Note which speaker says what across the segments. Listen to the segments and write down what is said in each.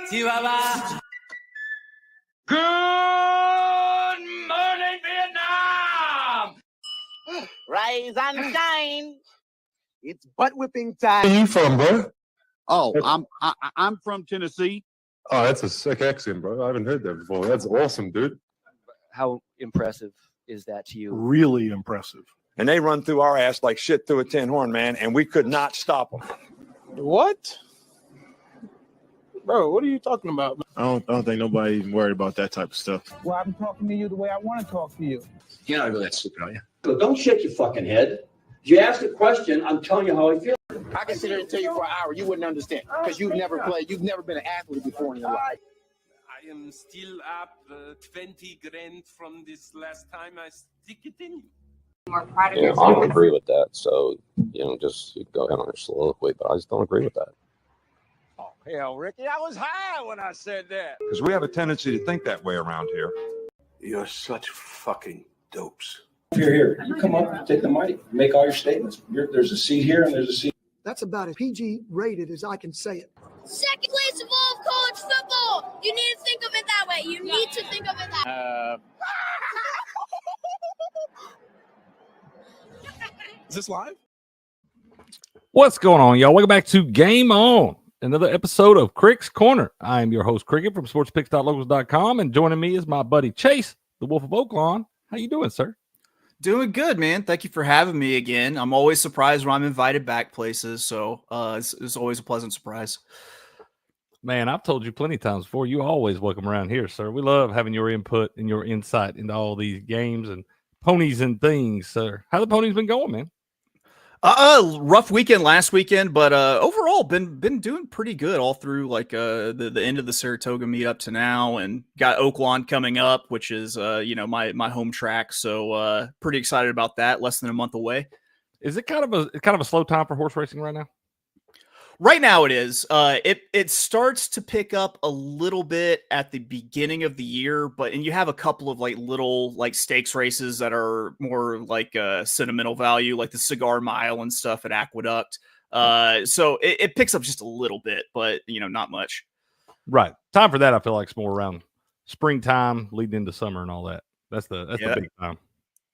Speaker 1: Chihuahua.
Speaker 2: Good morning, Vietnam!
Speaker 3: Rise and shine. It's butt whipping time.
Speaker 4: Where are you from, bro?
Speaker 5: Oh, I'm from Tennessee.
Speaker 4: Oh, that's a sick accent, bro. I haven't heard that before. That's awesome, dude.
Speaker 6: How impressive is that to you?
Speaker 7: Really impressive.
Speaker 8: And they run through our ass like shit through a tin horn, man, and we could not stop them.
Speaker 7: What? Bro, what are you talking about?
Speaker 5: I don't think nobody even worried about that type of stuff.
Speaker 3: Well, I'm talking to you the way I want to talk to you.
Speaker 9: You're not really that stupid, are you?
Speaker 10: So don't shake your fucking head. If you ask a question, I'm telling you how I feel.
Speaker 3: I can sit here and tell you for an hour. You wouldn't understand because you've never played. You've never been an athlete before in your life.
Speaker 1: I am still up 20 grand from this last time I stick it in.
Speaker 11: More proud of yourself.
Speaker 12: I don't agree with that. So, just go ahead on your soliloquy, but I just don't agree with that.
Speaker 2: Oh, hell, Ricky, I was high when I said that.
Speaker 8: Because we have a tendency to think that way around here.
Speaker 7: You're such fucking dopes.
Speaker 9: If you're here, you come up, take the mic, make all your statements. There's a seat here and there's a seat.
Speaker 13: That's about as PG rated as I can say it.
Speaker 14: Second place of all of college football. You need to think of it that way. You need to think of it that way.
Speaker 7: Is this live?
Speaker 15: What's going on, y'all? Welcome back to Game On, another episode of Crick's Corner. I am your host, Cricket, from sportspicks.locals.com, and joining me is my buddy Chase, the Wolf of Oaklawn. How you doing, sir?
Speaker 16: Doing good, man. Thank you for having me again. I'm always surprised when I'm invited back places, so it's always a pleasant surprise.
Speaker 15: Man, I've told you plenty of times before, you always welcome around here, sir. We love having your input and your insight into all these games and ponies and things, sir. How the ponies been going, man?
Speaker 16: Rough weekend last weekend, but overall been doing pretty good all through like the end of the Saratoga meet up to now, and got Oaklawn coming up, which is my home track. So pretty excited about that. Less than a month away.
Speaker 15: Is it kind of a slow time for horse racing right now?
Speaker 16: Right now it is. It starts to pick up a little bit at the beginning of the year, and you have a couple of little stakes races that are more like sentimental value, like the Cigar Mile and stuff at Aqueduct. So it picks up just a little bit, but not much.
Speaker 15: Right. Time for that, I feel like it's more around springtime leading into summer and all that. That's the big time.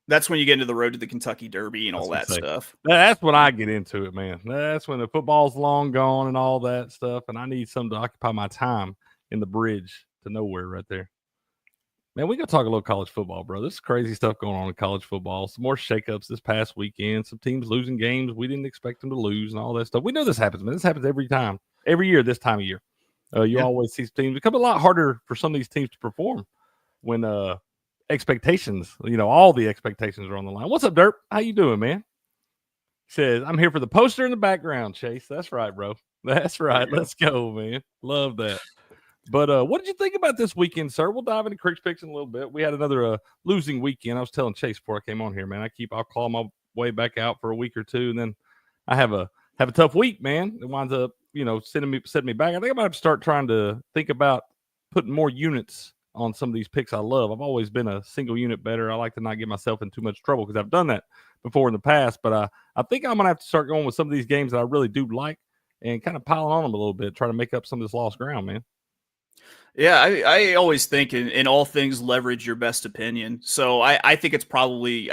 Speaker 16: That's when you get into the road to the Kentucky Derby and all that stuff.
Speaker 15: That's when I get into it, man. That's when the football's long gone and all that stuff, and I need something to occupy my time in the bridge to nowhere right there. Man, we got to talk a little college football, bro. This is crazy stuff going on in college football. Some more shakeups this past weekend. Some teams losing games we didn't expect them to lose and all that stuff. We know this happens, man. This happens every year this time of year. You always see teams become a lot harder for some of these teams to perform when expectations, all the expectations are on the line. What's up, Derp? How you doing, man? Says, I'm here for the poster in the background, Chase. That's right, bro. That's right. Let's go, man. Love that. But what did you think about this weekend, sir? We'll dive into Crick's picks in a little bit. We had another losing weekend. I was telling Chase before I came on here, man. I'll claw my way back out for a week or two, and then I have a tough week, man. It winds up, setting me back. I think I might have to start trying to think about putting more units on some of these picks I love. I've always been a single unit better. I like to not get myself in too much trouble because I've done that before in the past. But I think I'm going to have to start going with some of these games that I really do like and kind of piling on them a little bit, trying to make up some of this lost ground, man.
Speaker 16: Yeah, I always think in all things, leverage your best opinion. So I think it's probably,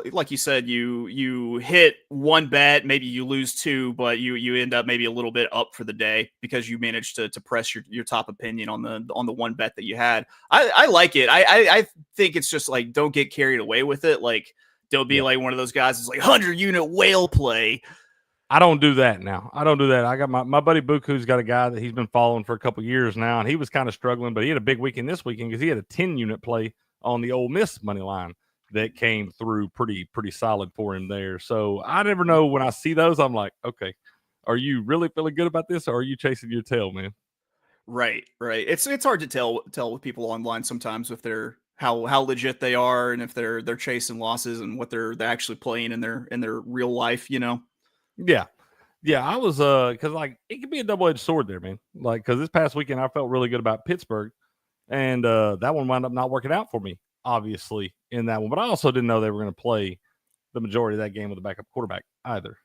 Speaker 16: like you said, you hit one bet, maybe you lose two, but you end up maybe a little bit up for the day because you managed to press your top opinion on the one bet that you had. I like it. I think it's just like, don't get carried away with it. Like, don't be like one of those guys that's like 100-unit whale play.
Speaker 15: I don't do that now. I don't do that. I got my buddy Buku's got a guy that he's been following for a couple years now, and he was kind of struggling, but he had a big weekend this weekend because he had a 10-unit play on the Ole Miss money line that came through pretty solid for him there. So I never know when I see those. I'm like, okay, are you really feeling good about this, or are you chasing your tail, man?
Speaker 16: Right. It's hard to tell with people online sometimes if they're how legit they are and if they're chasing losses and what they're actually playing in their real life,
Speaker 15: Yeah. I was because it could be a double-edged sword there, man. Because this past weekend I felt really good about Pittsburgh, and that one wound up not working out for me, obviously, in that one. But I also didn't know they were going to play the majority of that game with a backup quarterback either.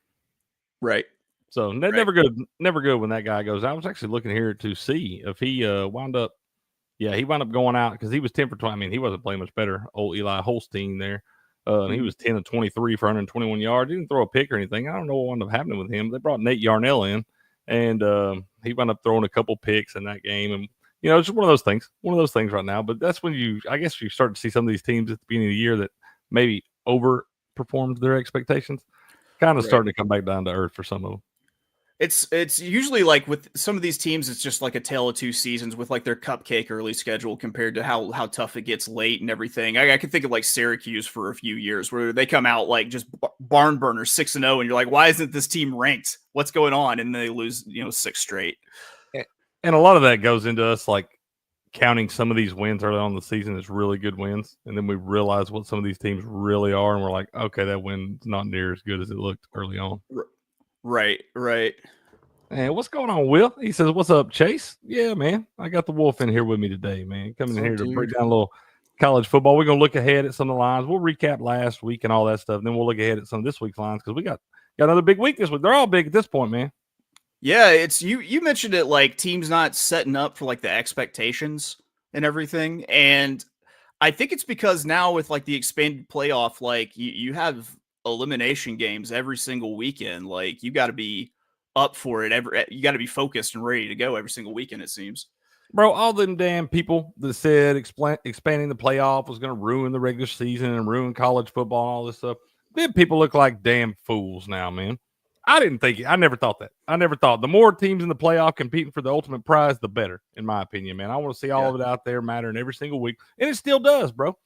Speaker 16: Right.
Speaker 15: So never good when that guy goes. I was actually looking here to see if he wound up going out because he was 10 for 20. I mean, he wasn't playing much better. Old Eli Holstein there. And he was 10 of 23 for 121 yards. He didn't throw a pick or anything. I don't know what wound up happening with him. They brought Nate Yarnell in, and he wound up throwing a couple picks in that game. And, it's just one of those things. One of those things right now. But that's when I guess you start to see some of these teams at the beginning of the year that maybe overperformed their expectations. Kind of starting to come back down to earth for some of them.
Speaker 16: It's usually like with some of these teams, it's just like a tale of two seasons with like their cupcake early schedule compared to how tough it gets late and everything. I can think of like Syracuse for a few years where they come out like just barn burners 6-0, and you're like, why isn't this team ranked? What's going on? And they lose 6 straight.
Speaker 15: And a lot of that goes into us like counting some of these wins early on in the season as really good wins, and then we realize what some of these teams really are, and we're like, okay, that win's not near as good as it looked early on.
Speaker 16: Right.
Speaker 15: And what's going on, Will? He says, what's up, Chase? Yeah, man. I got the Wolf in here with me today, man. Coming in here to break down a little college football. We're going to look ahead at some of the lines. We'll recap last week and all that stuff. Then we'll look ahead at some of this week's lines because we got another big week this week. They're all big at this point, man.
Speaker 16: Yeah, it's you mentioned it like teams not setting up for like the expectations and everything. And I think it's because now with like the expanded playoff, like you have elimination games every single weekend. Like you got to be up for it. You got to be focused and ready to go every single weekend, it seems.
Speaker 15: Bro, all them damn people that said expanding the playoff was going to ruin the regular season and ruin college football and all this stuff. Them people look like damn fools now, man. I never thought that. I never thought the more teams in the playoff competing for the ultimate prize, the better, in my opinion, man. I want to see all of it out there mattering every single week. And it still does, bro.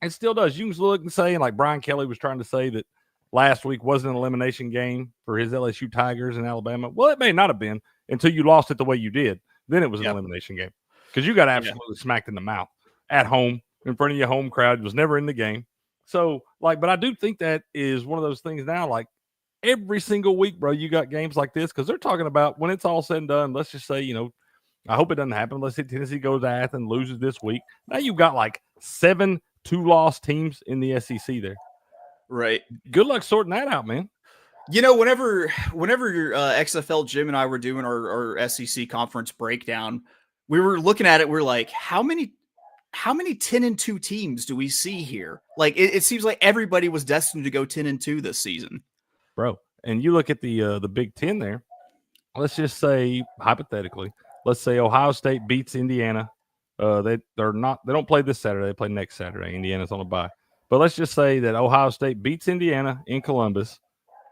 Speaker 15: It still does. You can look and say, like Brian Kelly was trying to say that last week wasn't an elimination game for his LSU Tigers in Alabama. Well, it may not have been until you lost it the way you did. Then it was an elimination game because you got absolutely smacked in the mouth at home in front of your home crowd. It was never in the game. So, but I do think that is one of those things now, like every single week, bro, you got games like this because they're talking about when it's all said and done. Let's just say, I hope it doesn't happen. Let's say Tennessee goes to Athens, loses this week. Now you've got like 7 2-loss teams in the SEC there.
Speaker 16: Right.
Speaker 15: Good luck sorting that out, man.
Speaker 16: Whenever your XFL Jim and I were doing our SEC conference breakdown, we were looking at it. We're like, how many 10-2 teams do we see here? Like, it seems like everybody was destined to go 10-2 this season,
Speaker 15: bro. And you look at the Big Ten there. Let's just say hypothetically, let's say Ohio State beats Indiana. They don't play this Saturday. They play next Saturday. Indiana's on a bye. But let's just say that Ohio State beats Indiana in Columbus,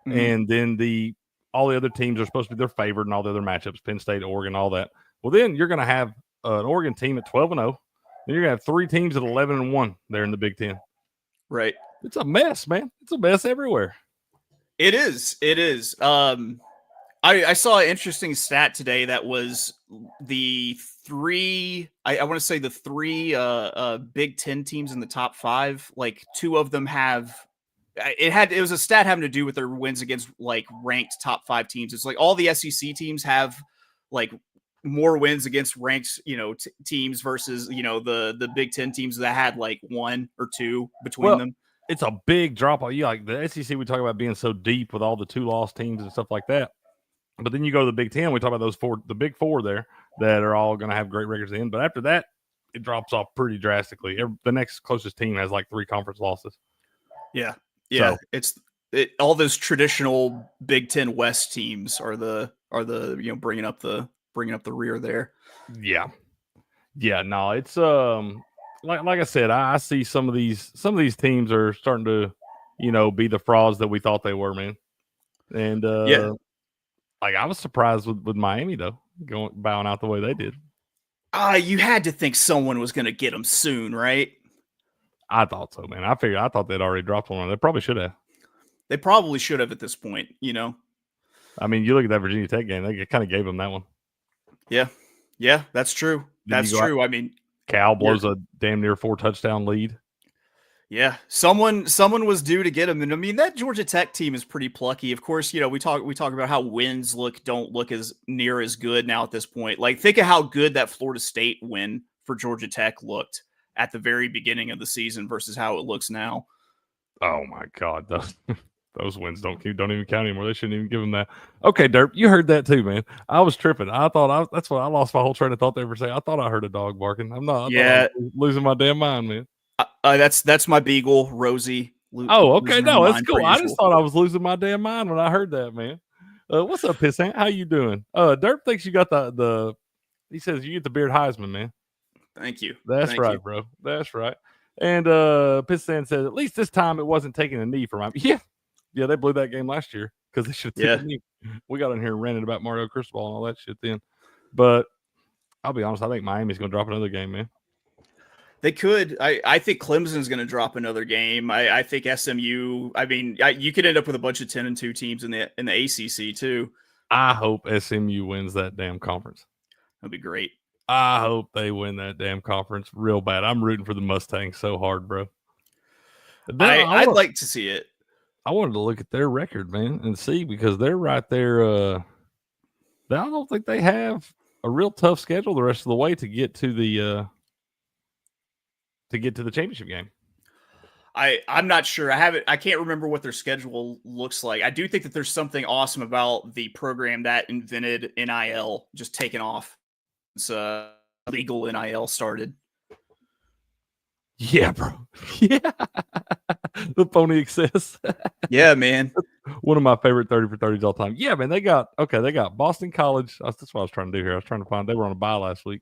Speaker 15: and then all the other teams are supposed to be their favorite in all the other matchups, Penn State, Oregon, all that. Well, then you're going to have an Oregon team at 12-0, and you're going to have 3 teams at 11-1 there in the Big Ten.
Speaker 16: Right.
Speaker 15: It's a mess, man. It's a mess everywhere.
Speaker 16: It is. I saw an interesting stat today that was the 3 I want to say the 3 Big Ten teams in the top 5, like 2 of them have it was a stat having to do with their wins against like ranked top 5 teams. It's like all the SEC teams have like more wins against ranked teams versus the Big Ten teams that had like 1 or 2 between them.
Speaker 15: It's a big drop off. Like the SEC, we talk about being so deep with all the 2-loss teams and stuff like that. But then you go to the Big Ten, we talk about the big 4 there that are all going to have great records in. But after that, it drops off pretty drastically. The next closest team has like 3 conference losses.
Speaker 16: Yeah. So, all those traditional Big Ten West teams are the bringing up the rear there.
Speaker 15: Yeah. No, it's like I said, I see some of these teams are starting to be the frauds that we thought they were, man. And like I was surprised with Miami though, bowing out the way they did.
Speaker 16: You had to think someone was going to get them soon, right?
Speaker 15: I thought so, man. I thought they'd already dropped one. They probably should have.
Speaker 16: They probably should have at this point,
Speaker 15: I mean, you look at that Virginia Tech game; they kind of gave them that one.
Speaker 16: Yeah, that's true. That's true. I mean,
Speaker 15: Cal blows a damn near 4-touchdown lead.
Speaker 16: Yeah, someone was due to get him, and I mean that Georgia Tech team is pretty plucky. Of course, we talk about how wins don't look as near as good now at this point. Like, think of how good that Florida State win for Georgia Tech looked at the very beginning of the season versus how it looks now.
Speaker 15: Oh my God, Those wins don't even count anymore. They shouldn't even give them that. Okay, Derp, you heard that too, man. I was tripping. That's what I lost my whole train of thought there for saying. I thought I heard a dog barking. I'm not. I was losing my damn mind, man.
Speaker 16: That's my beagle, Rosie.
Speaker 15: Oh, okay. No, that's cool. I just thought I was losing my damn mind when I heard that, man. What's up, Pissant? How you doing? Derp thinks you got the. He says you get the Beard Heisman, man.
Speaker 16: Thank you.
Speaker 15: That's
Speaker 16: Thank
Speaker 15: right,
Speaker 16: you.
Speaker 15: bro. That's right. And Pissant says at least this time it wasn't taking a knee for my. Yeah, they blew that game last year because they should have taken a knee. We got in here and ranted about Mario Cristobal and all that shit then. But I'll be honest, I think Miami's going to drop another game, man.
Speaker 16: They could. I think Clemson's going to drop another game. I think SMU. I mean, you could end up with a bunch of 10-2 teams in the ACC too.
Speaker 15: I hope SMU wins that damn conference.
Speaker 16: That'd be great.
Speaker 15: I hope they win that damn conference real bad. I'm rooting for the Mustangs so hard, bro.
Speaker 16: I'd like to see it.
Speaker 15: I wanted to look at their record, man, and see because they're right there. I don't think they have a real tough schedule the rest of the way to get to the championship game.
Speaker 16: I'm not sure. I can't remember what their schedule looks like. I do think that there's something awesome about the program that invented NIL just taking off. It's legal NIL started.
Speaker 15: Yeah, bro. Yeah. The Pony Excess.
Speaker 16: Yeah, man.
Speaker 15: One of my favorite 30 for 30s all time. Yeah, man. They got Boston College. That's what I was trying to do here. I was trying to find, they were on a bye last week.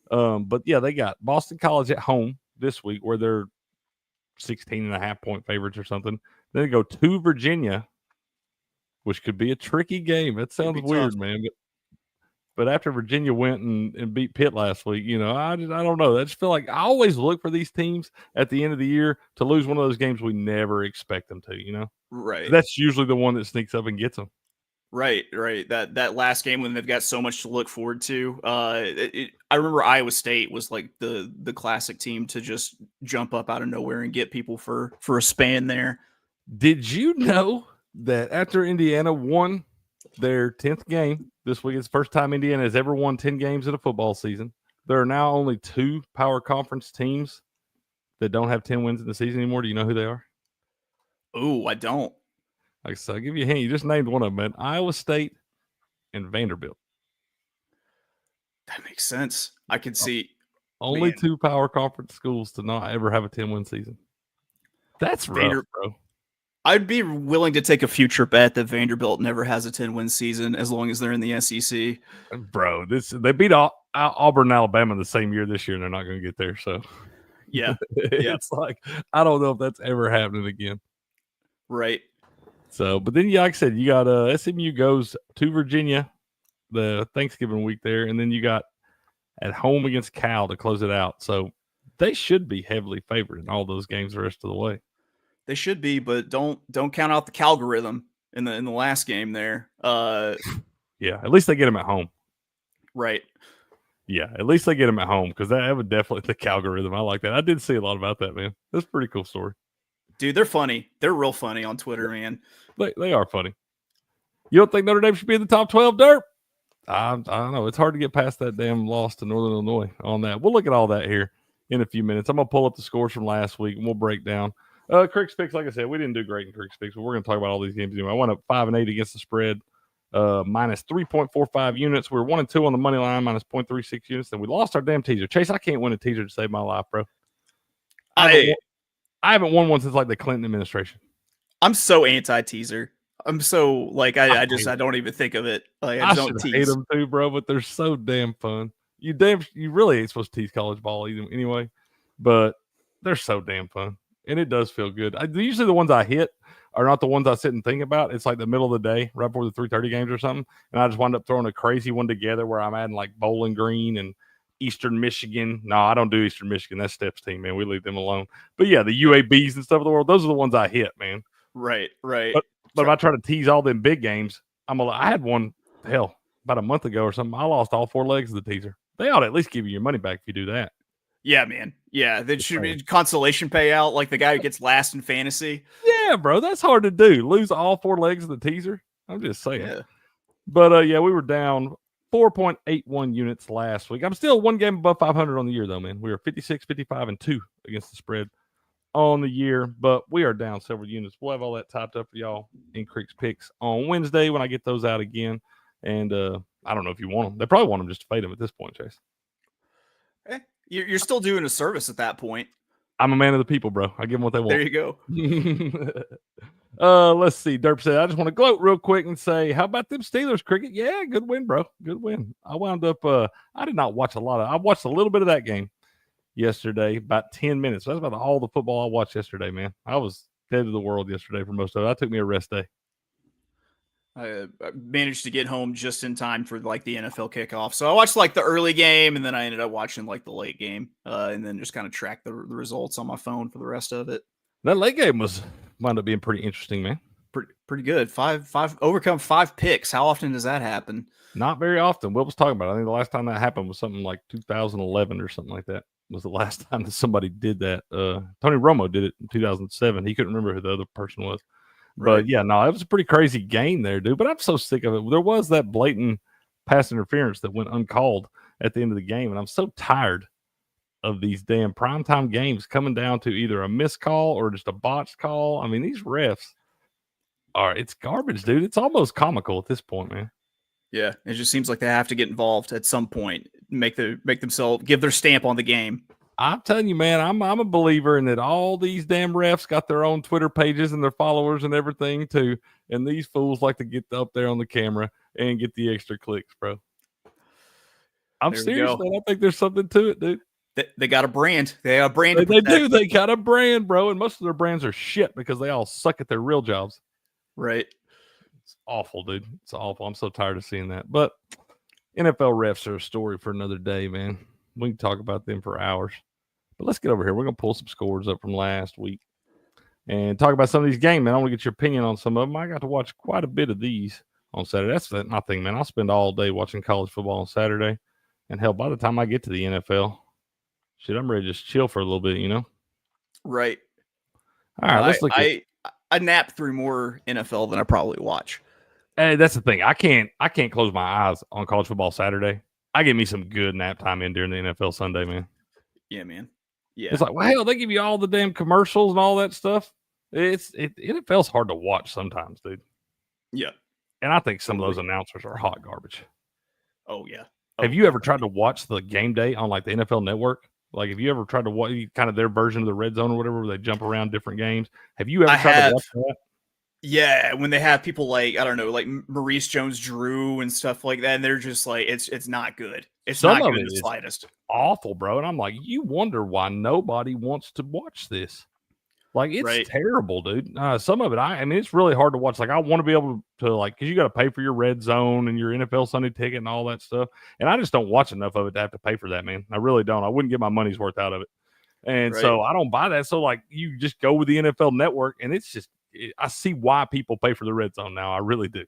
Speaker 15: But yeah, they got Boston College at home this week where they're 16.5 point favorites or something. Then they go to Virginia, which could be a tricky game. That sounds weird, man. But after Virginia went and beat Pitt last week, I don't know. I just feel like I always look for these teams at the end of the year to lose one of those games we never expect them to,
Speaker 16: Right.
Speaker 15: That's usually the one that sneaks up and gets them.
Speaker 16: Right. That last game when they've got so much to look forward to. I remember Iowa State was like the classic team to just jump up out of nowhere and get people for a span there.
Speaker 15: Did you know that after Indiana won their 10th game this week, it's the first time Indiana has ever won 10 games in a football season. There are now only 2 power conference teams that don't have 10 wins in the season anymore. Do you know who they are?
Speaker 16: Oh, I don't.
Speaker 15: Like I said, I'll give you a hint. You just named one of them, man. Iowa State and Vanderbilt.
Speaker 16: That makes sense. I can see.
Speaker 15: Only 2 power conference schools to not ever have a 10-win season. That's rough, bro.
Speaker 16: I'd be willing to take a future bet that Vanderbilt never has a 10-win season as long as they're in the SEC.
Speaker 15: Bro, they beat Auburn and Alabama the same year this year, and they're not going to get there. So,
Speaker 16: yeah.
Speaker 15: It's like, I don't know if that's ever happening again.
Speaker 16: Right.
Speaker 15: So, but then, like I said, you got SMU goes to Virginia the Thanksgiving week there, and then you got at home against Cal to close it out. So, they should be heavily favored in all those games the rest of the way.
Speaker 16: They should be, but don't count out the Calgorithm in the last game there.
Speaker 15: Yeah, at least they get them at home.
Speaker 16: Right.
Speaker 15: Yeah, at least they get them at home because that would definitely the Calgorithm. I like that. I did see a lot about that, man. That's a pretty cool story.
Speaker 16: Dude, they're funny. They're real funny on Twitter, man.
Speaker 15: They are funny. You don't think Notre Dame should be in the top 12, Derp? I don't know. It's hard to get past that damn loss to Northern Illinois on that. We'll look at all that here in a few minutes. I'm going to pull up the scores from last week, and we'll break down. Crick's picks, like I said, we didn't do great in Crick's picks, but we're going to talk about all these games anyway. I went up 5-8 against the spread, minus 3.45 units. We were 1-2 on the money line, minus 0.36 units. And we lost our damn teaser. Chase, I can't win a teaser to save my life, bro. I haven't won one since like the Clinton administration.
Speaker 16: I'm so anti-teaser. I'm so like I don't even think of it. Like I don't tease.
Speaker 15: Hate them too, bro. But they're so damn fun. You really ain't supposed to tease college ball anyway, but they're so damn fun. And it does feel good. Usually the ones I hit are not the ones I sit and think about. It's like the middle of the day, right before the 3:30 games or something. And I just wind up throwing a crazy one together where I'm adding like Bowling Green and Eastern Michigan. No, I don't do Eastern Michigan. That's Steps' team, man. We leave them alone. But yeah, the UABs and stuff of the world, those are the ones I hit, man.
Speaker 16: Right.
Speaker 15: But if I try to tease all them big games, I had one, about a month ago or something. I lost all 4 legs of the teaser. They ought to at least give you your money back if you do that.
Speaker 16: Yeah, man. Yeah, there should be a consolation payout like the guy who gets last in fantasy.
Speaker 15: Yeah, bro, that's hard to do. Lose all 4 legs of the teaser. I'm just saying.
Speaker 16: Yeah.
Speaker 15: But we were down 4.81 units last week. I'm still 1 game above 500 on the year, though, man. We were 56, 55, and 2 against the spread on the year, but we are down several units. We'll have all that typed up for y'all in Crick's picks on Wednesday when I get those out again. And I don't know if you want them. They probably want them just to fade them at this point, Chase.
Speaker 16: You're still doing a service at that point.
Speaker 15: I'm a man of the people, bro. I give them what they want.
Speaker 16: There you go.
Speaker 15: Let's see. Derp said, I just want to gloat real quick and say, how about them Steelers, Cricket? Yeah, good win, bro. Good win. I wound up, I did not watch I watched a little bit of that game yesterday, about 10 minutes. That's about all the football I watched yesterday, man. I was dead to the world yesterday for most of it. I took me a rest day.
Speaker 16: I managed to get home just in time for like the NFL kickoff. So I watched like the early game, and then I ended up watching like the late game, and then just kind of tracked the results on my phone for the rest of it.
Speaker 15: That late game wound up being pretty interesting, man.
Speaker 16: Pretty good. Overcome 5 picks. How often does that happen?
Speaker 15: Not very often. Will was talking about it. I think the last time that happened was something like 2011 or something like that. Was the last time that somebody did that. Tony Romo did it in 2007. He couldn't remember who the other person was. But
Speaker 16: Right.
Speaker 15: yeah, no, it was a pretty crazy game there, dude. But I'm so sick of it. There was that blatant pass interference that went uncalled at the end of the game. And I'm so tired of these damn primetime games coming down to either a missed call or just a botched call. I mean, these refs it's garbage, dude. It's almost comical at this point, man.
Speaker 16: Yeah, it just seems like they have to get involved at some point, make themselves give their stamp on the game.
Speaker 15: I'm telling you, man, I'm a believer in that all these damn refs got their own Twitter pages and their followers and everything too. And these fools like to get up there on the camera and get the extra clicks, bro. I'm
Speaker 16: There we
Speaker 15: serious,
Speaker 16: go.
Speaker 15: man. I think there's something to it, dude.
Speaker 16: They got a brand. They got a brand. to
Speaker 15: They
Speaker 16: protect.
Speaker 15: do. They got a brand, bro. And most of their brands are shit because they all suck at their real jobs.
Speaker 16: Right.
Speaker 15: It's awful, dude. It's awful. I'm so tired of seeing that. But NFL refs are a story for another day, man. We can talk about them for hours. But let's get over here. We're going to pull some scores up from last week and talk about some of these games, man. I want to get your opinion on some of them. I got to watch quite a bit of these on Saturday. That's my thing, man. I'll spend all day watching college football on Saturday. And hell, by the time I get to the NFL, shit, I'm ready to just chill for a little bit, you know?
Speaker 16: Right.
Speaker 15: All right, let's look at
Speaker 16: I nap through more NFL than I probably watch.
Speaker 15: Hey, that's the thing. I can't close my eyes on college football Saturday. I get me some good nap time in during the NFL Sunday, man.
Speaker 16: Yeah, man. Yeah.
Speaker 15: It's like, well, hell, they give you all the damn commercials and all that stuff. NFL's hard to watch sometimes, dude.
Speaker 16: Yeah.
Speaker 15: And I think some of those announcers are hot garbage.
Speaker 16: Oh, yeah.
Speaker 15: Have you ever tried to watch the game day on like the NFL Network? Like, have you ever tried to watch kind of their version of the red zone or whatever, where they jump around different games? Have you ever tried to watch that?
Speaker 16: Yeah, when they have people like, I don't know, like Maurice Jones-Drew and stuff like that, and they're just like, it's not good. It's
Speaker 15: Some
Speaker 16: not
Speaker 15: of
Speaker 16: good
Speaker 15: it
Speaker 16: in the
Speaker 15: is
Speaker 16: slightest.
Speaker 15: awful, bro. And I'm like, you wonder why nobody wants to watch this. Like, it's
Speaker 16: Right.
Speaker 15: terrible, dude. Some of it, I mean, it's really hard to watch. Like, I want to be able to, like, because you got to pay for your red zone and your NFL Sunday ticket and all that stuff. And I just don't watch enough of it to have to pay for that, man. I really don't. I wouldn't get my money's worth out of it. And so I don't buy that. So, like, you just go with the NFL Network, and it's just, I see why people pay for the red zone now. I really do.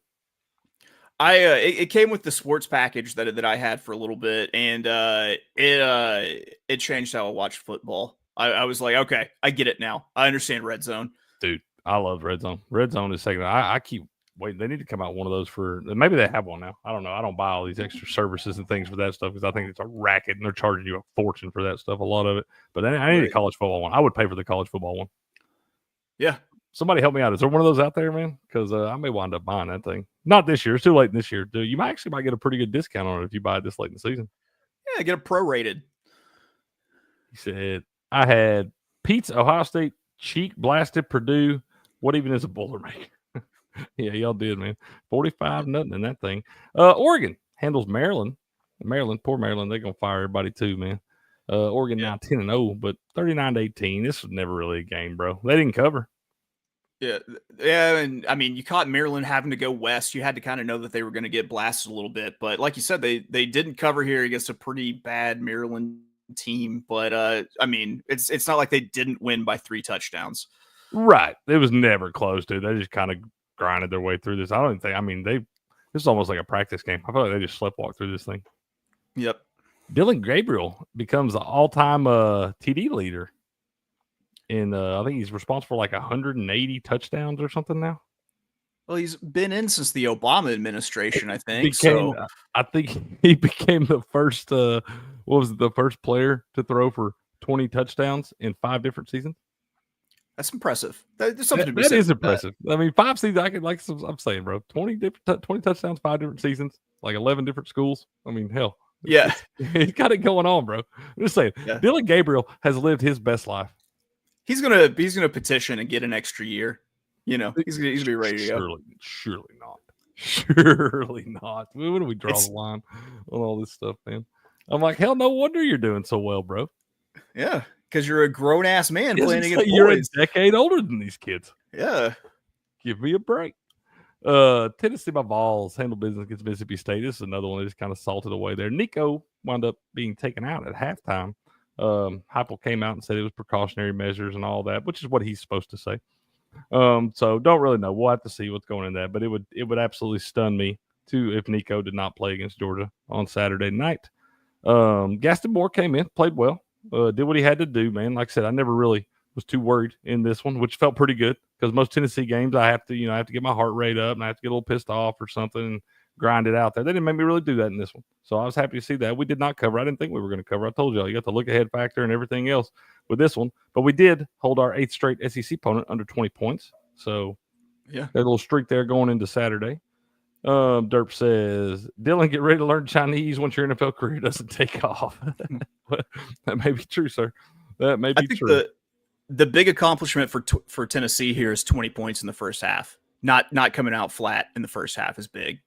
Speaker 16: It came with the sports package that I had for a little bit, and it changed how I watched football. I was like, okay, I get it now. I understand red zone.
Speaker 15: Dude, I love red zone. Red zone is second. I keep waiting. They need to come out one of those for, maybe they have one now. I don't know. I don't buy all these extra services and things for that stuff because I think it's a racket and they're charging you a fortune for that stuff, a lot of it. But I need a college football one. I would pay for the college football one.
Speaker 16: Yeah.
Speaker 15: Somebody help me out. Is there one of those out there, man? Because I may wind up buying that thing. Not this year. It's too late this year. Dude, you might get a pretty good discount on it if you buy it this late in the season.
Speaker 16: Yeah, get a prorated.
Speaker 15: He said, I had Pete's Ohio State cheek blasted Purdue. What even is a Boilermaker? Yeah, y'all did, man. 45-0 in that thing. Oregon handles Maryland. Poor Maryland, they're going to fire everybody too, man. Oregon now 10-0, but 39-18. This was never really a game, bro. They didn't cover.
Speaker 16: Yeah, and I mean, you caught Maryland having to go west. You had to kind of know that they were going to get blasted a little bit, but like you said, they didn't cover here against a pretty bad Maryland team. But I mean, it's not like they didn't win by 3 touchdowns.
Speaker 15: Right, it was never close, dude. They just kind of grinded their way through this. I don't think. I mean, this is almost like a practice game. I feel like they just sleptwalked through this thing.
Speaker 16: Yep.
Speaker 15: Dylan Gabriel becomes the all-time TD leader. And I think he's responsible for like 180 touchdowns or something now.
Speaker 16: Well, he's been in since the Obama administration, I think.
Speaker 15: I think he became the first. What was it? The first player to throw for 20 touchdowns in 5 different seasons.
Speaker 16: That's impressive. There's something to be
Speaker 15: That
Speaker 16: said
Speaker 15: is
Speaker 16: for that.
Speaker 15: impressive. I mean, 5 seasons. I could, like I'm saying, bro, 20 touchdowns, 5 different seasons, like 11 different schools. I mean, hell,
Speaker 16: Yeah.
Speaker 15: he's got it going on, bro. I'm just saying,
Speaker 16: Yeah.
Speaker 15: Dylan Gabriel has lived his best life.
Speaker 16: He's gonna petition and get an extra year. You know, he's gonna be ready to go.
Speaker 15: Surely not. Surely not. When do we draw the line on all this stuff, man? I'm like, hell, no wonder you're doing so well, bro.
Speaker 16: Yeah, because you're a grown ass man playing against
Speaker 15: you're
Speaker 16: boys.
Speaker 15: a decade older than these kids.
Speaker 16: Yeah.
Speaker 15: Give me a break. Tennessee, my balls handle business against Mississippi State. This is another one that just kind of salted away there. Nico wound up being taken out at halftime. Heupel came out and said it was precautionary measures and all that, which is what he's supposed to say. So don't really know. We'll have to see what's going in that, but it would absolutely stun me too if Nico did not play against Georgia on Saturday night. Gaston Moore came in, played well, did what he had to do, man. Like I said, I never really was too worried in this one, which felt pretty good because most Tennessee games I have to get my heart rate up and I have to get a little pissed off or something and grind it out there. They didn't make me really do that in this one. So I was happy to see that. We did not cover. I didn't think we were going to cover. I told y'all, you got the look ahead factor and everything else with this one. But we did hold our 8th straight SEC opponent under 20 points. So
Speaker 16: yeah,
Speaker 15: there's a little streak there going into Saturday. Derp says, Dylan, get ready to learn Chinese once your NFL career doesn't take off. That may be true, sir. That may be true.
Speaker 16: The big accomplishment for Tennessee here is 20 points in the first half. Not coming out flat in the first half is big.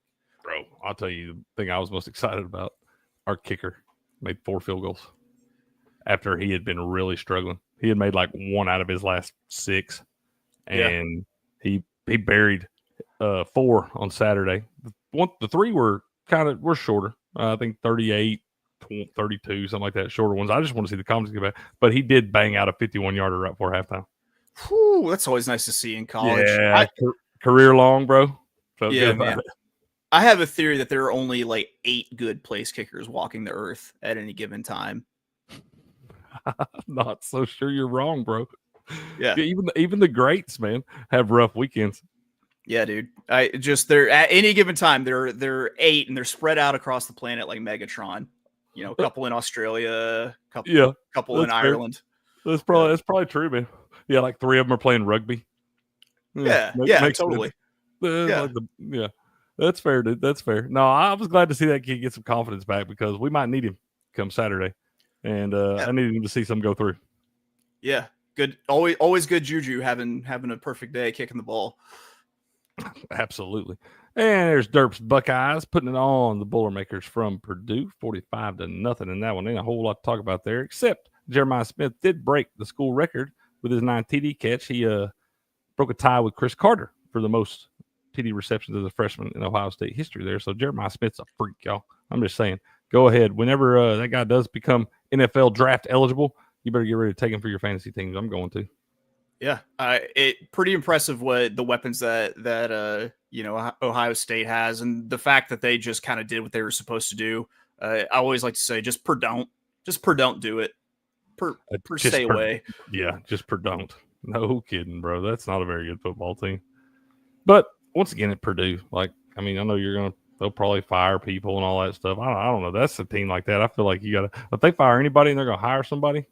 Speaker 15: Bro, I'll tell you the thing I was most excited about. Our kicker made 4 field goals after he had been really struggling. He had made like 1 out of his last 6, and he buried 4 on Saturday. The 3 were shorter. I think 38, 32, something like that, shorter ones. I just want to see the confidence get back. But he did bang out a 51-yarder right before halftime.
Speaker 16: Whew, that's always nice to see in college.
Speaker 15: Yeah, career long, bro. Felt
Speaker 16: yeah,
Speaker 15: good about
Speaker 16: man.
Speaker 15: it.
Speaker 16: I have a theory that there are only like 8 good place kickers walking the earth at any given time.
Speaker 15: I'm not so sure you're wrong, bro.
Speaker 16: Yeah.
Speaker 15: Even the greats, man, have rough weekends.
Speaker 16: Yeah, dude. They're at any given time, they're 8 and they're spread out across the planet like Megatron. You know, a couple in Australia, couple in Ireland.
Speaker 15: That's probably true, man. Yeah, like 3 of them are playing rugby.
Speaker 16: Yeah, totally.
Speaker 15: Yeah. That's fair, dude. That's fair. No, I was glad to see that kid get some confidence back because we might need him come Saturday. And I needed him to see some go through.
Speaker 16: Yeah. Good. Always good juju having a perfect day kicking the ball.
Speaker 15: Absolutely. And there's Derp's Buckeyes putting it on the Boilermakers from Purdue, 45-0 in that one. Ain't a whole lot to talk about there, except Jeremiah Smith did break the school record with his 9 TD catch. He broke a tie with Chris Carter for the most TD receptions as a freshman in Ohio State history there. So Jeremiah Smith's a freak, y'all. I'm just saying, go ahead. Whenever that guy does become NFL draft eligible, you better get ready to take him for your fantasy teams. I'm going to. Yeah,
Speaker 16: Pretty impressive what the weapons that Ohio State has, and the fact that they just kind of did what they were supposed to do. I always like to say, just don't do it. Stay away.
Speaker 15: Yeah, just don't. No kidding, bro. That's not a very good football team. But once again, at Purdue, I know they'll probably fire people and all that stuff. I don't know. That's a team like that. I feel like if they fire anybody and they're going to hire somebody,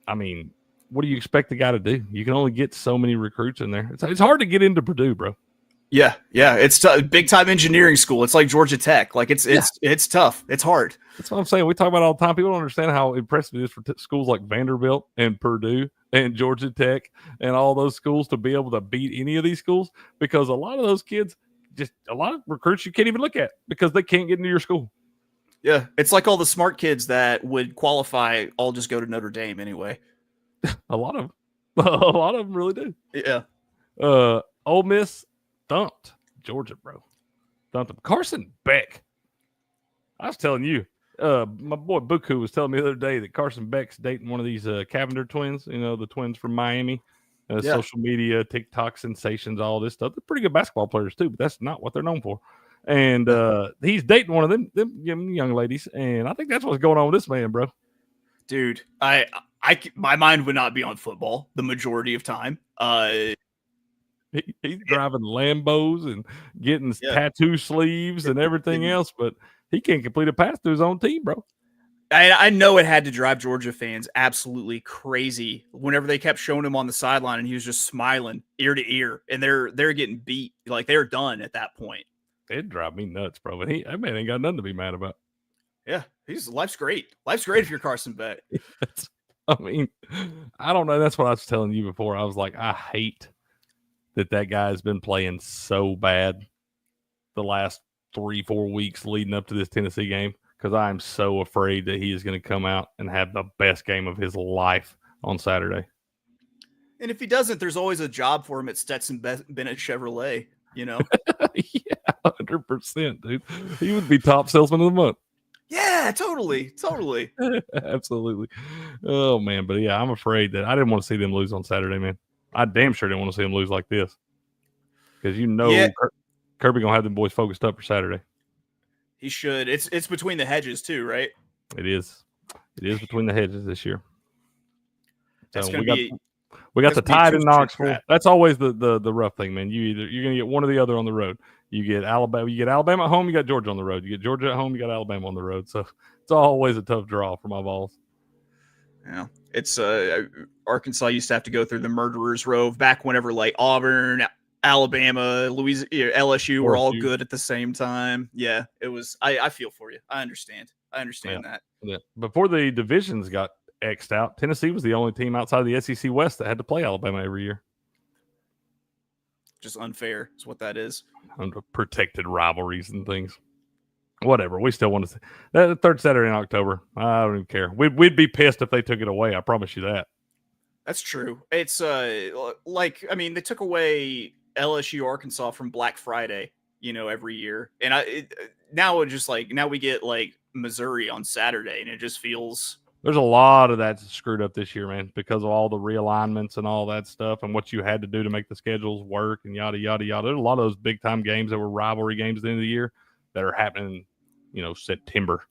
Speaker 15: I mean, what do you expect the guy to do? You can only get so many recruits in there. It's hard to get into Purdue, bro.
Speaker 16: Yeah. It's big time engineering school. It's like Georgia Tech. Like it's tough. It's hard.
Speaker 15: That's what I'm saying. We talk about it all the time. People don't understand how impressive it is for schools like Vanderbilt and Purdue and Georgia Tech and all those schools to be able to beat any of these schools, because a lot of those kids, just a lot of recruits you can't even look at because they can't get into your school.
Speaker 16: Yeah. It's like all the smart kids that would qualify all just go to Notre Dame anyway.
Speaker 15: A lot of them really do.
Speaker 16: Yeah.
Speaker 15: Ole Miss thumped Georgia, bro. Thumped them. Carson Beck. I was telling you, my boy Buku was telling me the other day that Carson Beck's dating one of these Cavender twins, the twins from Miami. Social media, TikTok sensations, all this stuff. They're pretty good basketball players too, but that's not what they're known for. And he's dating one of them young ladies, and I think that's what's going on with this man, bro.
Speaker 16: Dude, my mind would not be on football the majority of time.
Speaker 15: He's driving Lambos and getting tattoo sleeves and everything else, but he can't complete a pass to his own team, bro.
Speaker 16: I know it had to drive Georgia fans absolutely crazy whenever they kept showing him on the sideline and he was just smiling ear to ear, and they're getting beat. Like, they're done at that point.
Speaker 15: It'd drive me nuts, bro. But that man ain't got nothing to be mad about.
Speaker 16: Yeah, life's great. Life's great if you're Carson Beck.
Speaker 15: I mean, I don't know. That's what I was telling you before. I was like, I hate that guy has been playing so bad the last 3-4 weeks leading up to this Tennessee game, because I am so afraid that he is going to come out and have the best game of his life on Saturday.
Speaker 16: And if he doesn't, there's always a job for him at Stetson Bennett Chevrolet,
Speaker 15: Yeah, 100%, dude. He would be top salesman of the month.
Speaker 16: Yeah, totally.
Speaker 15: Absolutely. Oh, man. But, yeah, I'm afraid that I didn't want to see them lose on Saturday, man. I damn sure didn't want to see them lose like this. Because Kirby going to have them boys focused up for Saturday.
Speaker 16: He should. It's between the hedges too, right?
Speaker 15: It is. It is between the hedges this year.
Speaker 16: That's
Speaker 15: So
Speaker 16: going to be.
Speaker 15: We got the Tide in Knoxville. That's always the rough thing, man. You're going to get one or the other on the road. You get Alabama at home, you got Georgia on the road. You get Georgia at home, you got Alabama on the road. So it's always a tough draw for my balls.
Speaker 16: Yeah, it's Arkansas used to have to go through the murderer's row back whenever like Auburn, Alabama, LSU were all good at the same time. Yeah, it was. I feel for you. I understand that.
Speaker 15: Yeah. Before the divisions got X'd out, Tennessee was the only team outside of the SEC West that had to play Alabama every year.
Speaker 16: Just unfair is what that is.
Speaker 15: Under protected rivalries and things. Whatever. We still want to see that third Saturday in October. I don't even care. We'd be pissed if they took it away. I promise you that.
Speaker 16: That's true. It's they took away LSU Arkansas from Black Friday, every year. And now we get like Missouri on Saturday, and it just feels.
Speaker 15: There's a lot of that screwed up this year, man, because of all the realignments and all that stuff and what you had to do to make the schedules work and yada, yada, yada. There's a lot of those big-time games that were rivalry games at the end of the year that are happening, September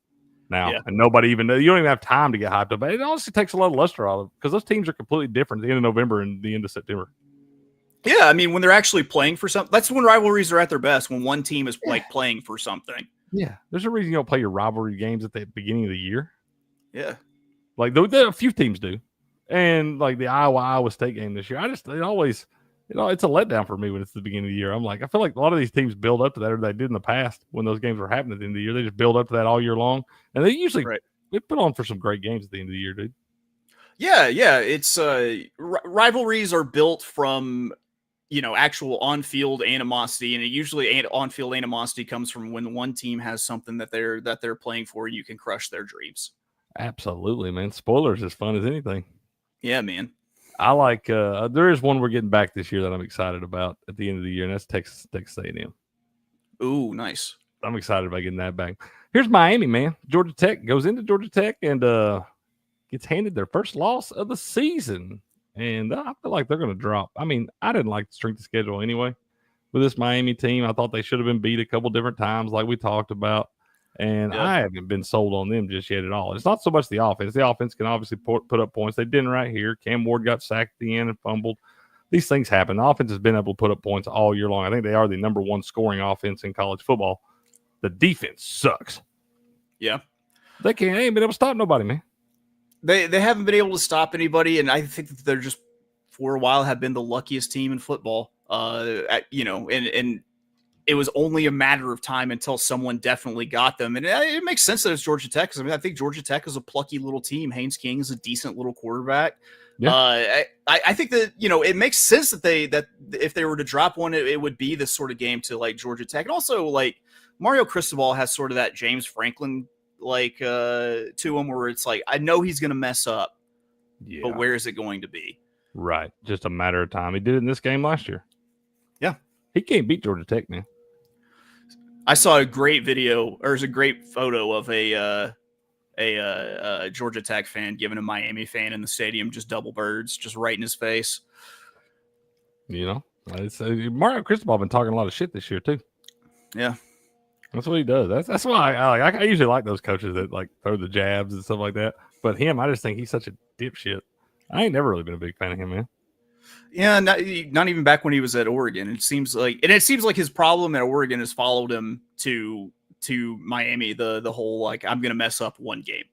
Speaker 15: now. Yeah. And you don't even have time to get hyped up. It honestly takes a lot of luster out of it because those teams are completely different at the end of November and the end of September.
Speaker 16: Yeah, I mean, when they're actually playing for something, that's when rivalries are at their best, when one team is like playing for something.
Speaker 15: Yeah, there's a reason you don't play your rivalry games at the beginning of the year.
Speaker 16: Yeah.
Speaker 15: Like a few teams do, and like the Iowa State game this year, it's a letdown for me when it's the beginning of the year. I'm like, I feel like a lot of these teams build up to that, or they did in the past when those games were happening at the end of the year. They just build up to that all year long, and they usually they put on for some great games at the end of the year, dude.
Speaker 16: Yeah. It's rivalries are built from actual on-field animosity, and it usually on-field animosity comes from when one team has something that they're playing for, and you can crush their dreams.
Speaker 15: Absolutely, man. Spoilers as fun as anything.
Speaker 16: Yeah, man.
Speaker 15: I like there is one we're getting back this year that I'm excited about at the end of the year, and that's Texas A&M.
Speaker 16: Ooh, nice.
Speaker 15: I'm excited about getting that back. Here's Miami, man. Georgia Tech goes into Georgia Tech and gets handed their first loss of the season. And I feel like they're going to drop. I mean, I didn't like the strength of schedule anyway with this Miami team. I thought they should have been beat a couple different times like we talked about. And I haven't been sold on them just yet at all. It's not so much the offense. The offense can obviously put up points. They didn't right here. Cam Ward got sacked at the end and fumbled. These things happen. The offense has been able to put up points all year long. I think they are the number one scoring offense in college football. The defense sucks.
Speaker 16: Yeah.
Speaker 15: They ain't been able to stop nobody, man.
Speaker 16: They haven't been able to stop anybody, and I think that they're just, for a while, have been the luckiest team in football. And it was only a matter of time until someone definitely got them. And it makes sense that it's Georgia Tech, because I think Georgia Tech is a plucky little team. Haynes King is a decent little quarterback. Yeah. I think that, it makes sense that if they were to drop one, it would be this sort of game to like Georgia Tech. And also like Mario Cristobal has sort of that James Franklin to him, where it's like, I know he's going to mess up, but where is it going to be?
Speaker 15: Right. Just a matter of time. He did it in this game last year.
Speaker 16: Yeah.
Speaker 15: He can't beat Georgia Tech, man.
Speaker 16: I saw a great video, or a great photo of a Georgia Tech fan giving a Miami fan in the stadium just double birds, just right in his face.
Speaker 15: Mario Cristobal been talking a lot of shit this year too.
Speaker 16: Yeah,
Speaker 15: that's what he does. That's why I usually like those coaches that like throw the jabs and stuff like that. But him, I just think he's such a dipshit. I ain't never really been a big fan of him, man.
Speaker 16: Yeah, not even back when he was at Oregon. It seems like his problem at Oregon has followed him to Miami. The whole like, I'm gonna mess up one game.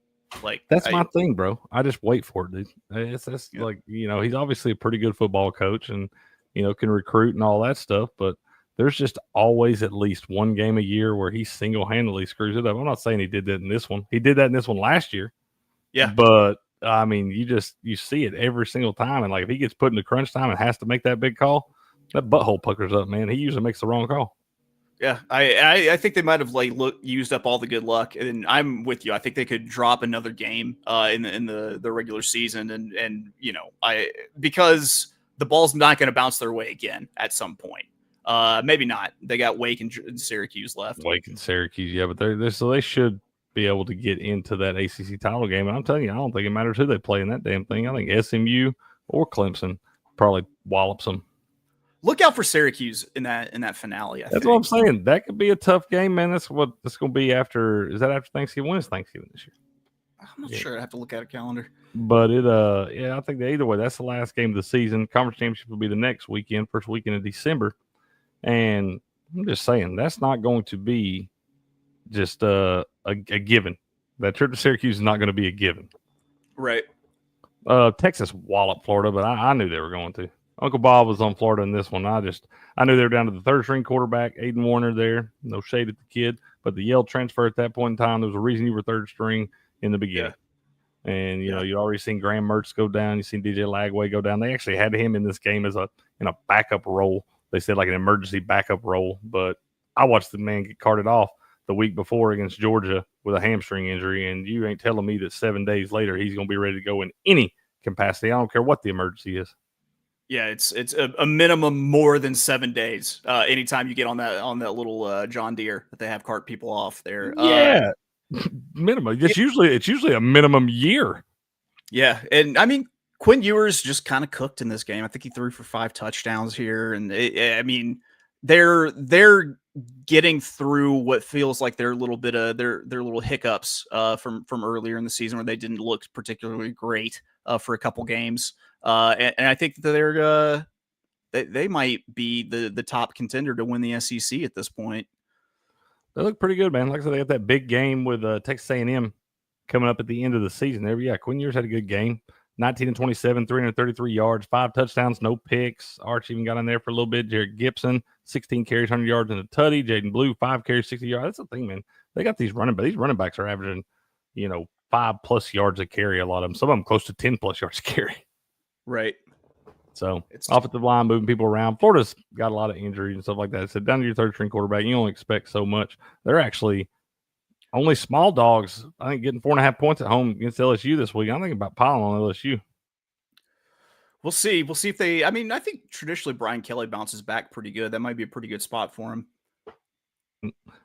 Speaker 16: Like
Speaker 15: that's my thing, bro. I just wait for it, dude. That's like, he's obviously a pretty good football coach and, can recruit and all that stuff, but there's just always at least one game a year where he single-handedly screws it up. I'm not saying he did that in this one. He did that in this one last year.
Speaker 16: Yeah.
Speaker 15: But, I mean, you see it every single time. And, like, if he gets put into crunch time and has to make that big call, that butthole puckers up, man. He usually makes the wrong call.
Speaker 16: Yeah, I think they might have used up all the good luck, and I'm with you. I think they could drop another game in the regular season, and because the ball's not going to bounce their way again at some point. Maybe not. They got Wake and Syracuse left.
Speaker 15: Wake and Syracuse, yeah, but they should be able to get into that ACC title game. And I'm telling you, I don't think it matters who they play in that damn thing. I think SMU or Clemson probably wallops them.
Speaker 16: Look out for Syracuse in that finale.
Speaker 15: That's what I'm saying. That could be a tough game, man. That's what it's going to be after. Is that after Thanksgiving? When is Thanksgiving this year?
Speaker 16: I'm not sure. I have to look at a calendar.
Speaker 15: But I think that either way, that's the last game of the season. Conference championship will be the next weekend, first weekend of December. And I'm just saying, that's not going to be just a given. That trip to Syracuse is not going to be a given.
Speaker 16: Right.
Speaker 15: Texas walloped Florida, but I knew they were going to. Uncle Bob was on Florida in this one. I knew they were down to the third string quarterback, Aiden Warner there. No shade at the kid, but the Yale transfer at that point in time, there was a reason you were third string in the beginning. Yeah. And, you already seen Graham Mertz go down. You seen DJ Lagway go down. They actually had him in this game in a backup role. They said like an emergency backup role, but I watched the man get carted off the week before against Georgia with a hamstring injury, and you ain't telling me that 7 days later he's going to be ready to go in any capacity. I don't care what the emergency is.
Speaker 16: Yeah, it's a minimum more than 7 days. Anytime you get on that little John Deere that they have cart people off there.
Speaker 15: Yeah, minimum. It's usually a minimum year.
Speaker 16: Yeah, and I mean Quinn Ewers just kind of cooked in this game. I think he threw for 5 touchdowns here, and they're getting through what feels like their little bit of their little hiccups from earlier in the season where they didn't look particularly great for a couple games. And I think that they might be the top contender to win the SEC at this point.
Speaker 15: They look pretty good, man. Like I said, they got that big game with Texas A&M coming up at the end of the season. There, yeah, Quinn Ewers had a good game. 19-27, 333 yards, 5 touchdowns, no picks. Arch even got in there for a little bit. Jared Gibson, 16 carries, 100 yards and a tutty. Jaden Blue, 5 carries, 60 yards. That's the thing, man. They got these running backs. These running backs are averaging, 5+ yards a carry. A lot of them. Some of them close to 10+ yards a carry.
Speaker 16: Right.
Speaker 15: So offensive line moving people around. Florida's got a lot of injuries and stuff like that. So down to your third string quarterback, you only expect so much. They're actually only small dogs, I think, getting 4.5 points at home against LSU this week. I'm thinking about piling on LSU.
Speaker 16: We'll see. We'll see if they – I mean, I think traditionally Brian Kelly bounces back pretty good. That might be a pretty good spot for him.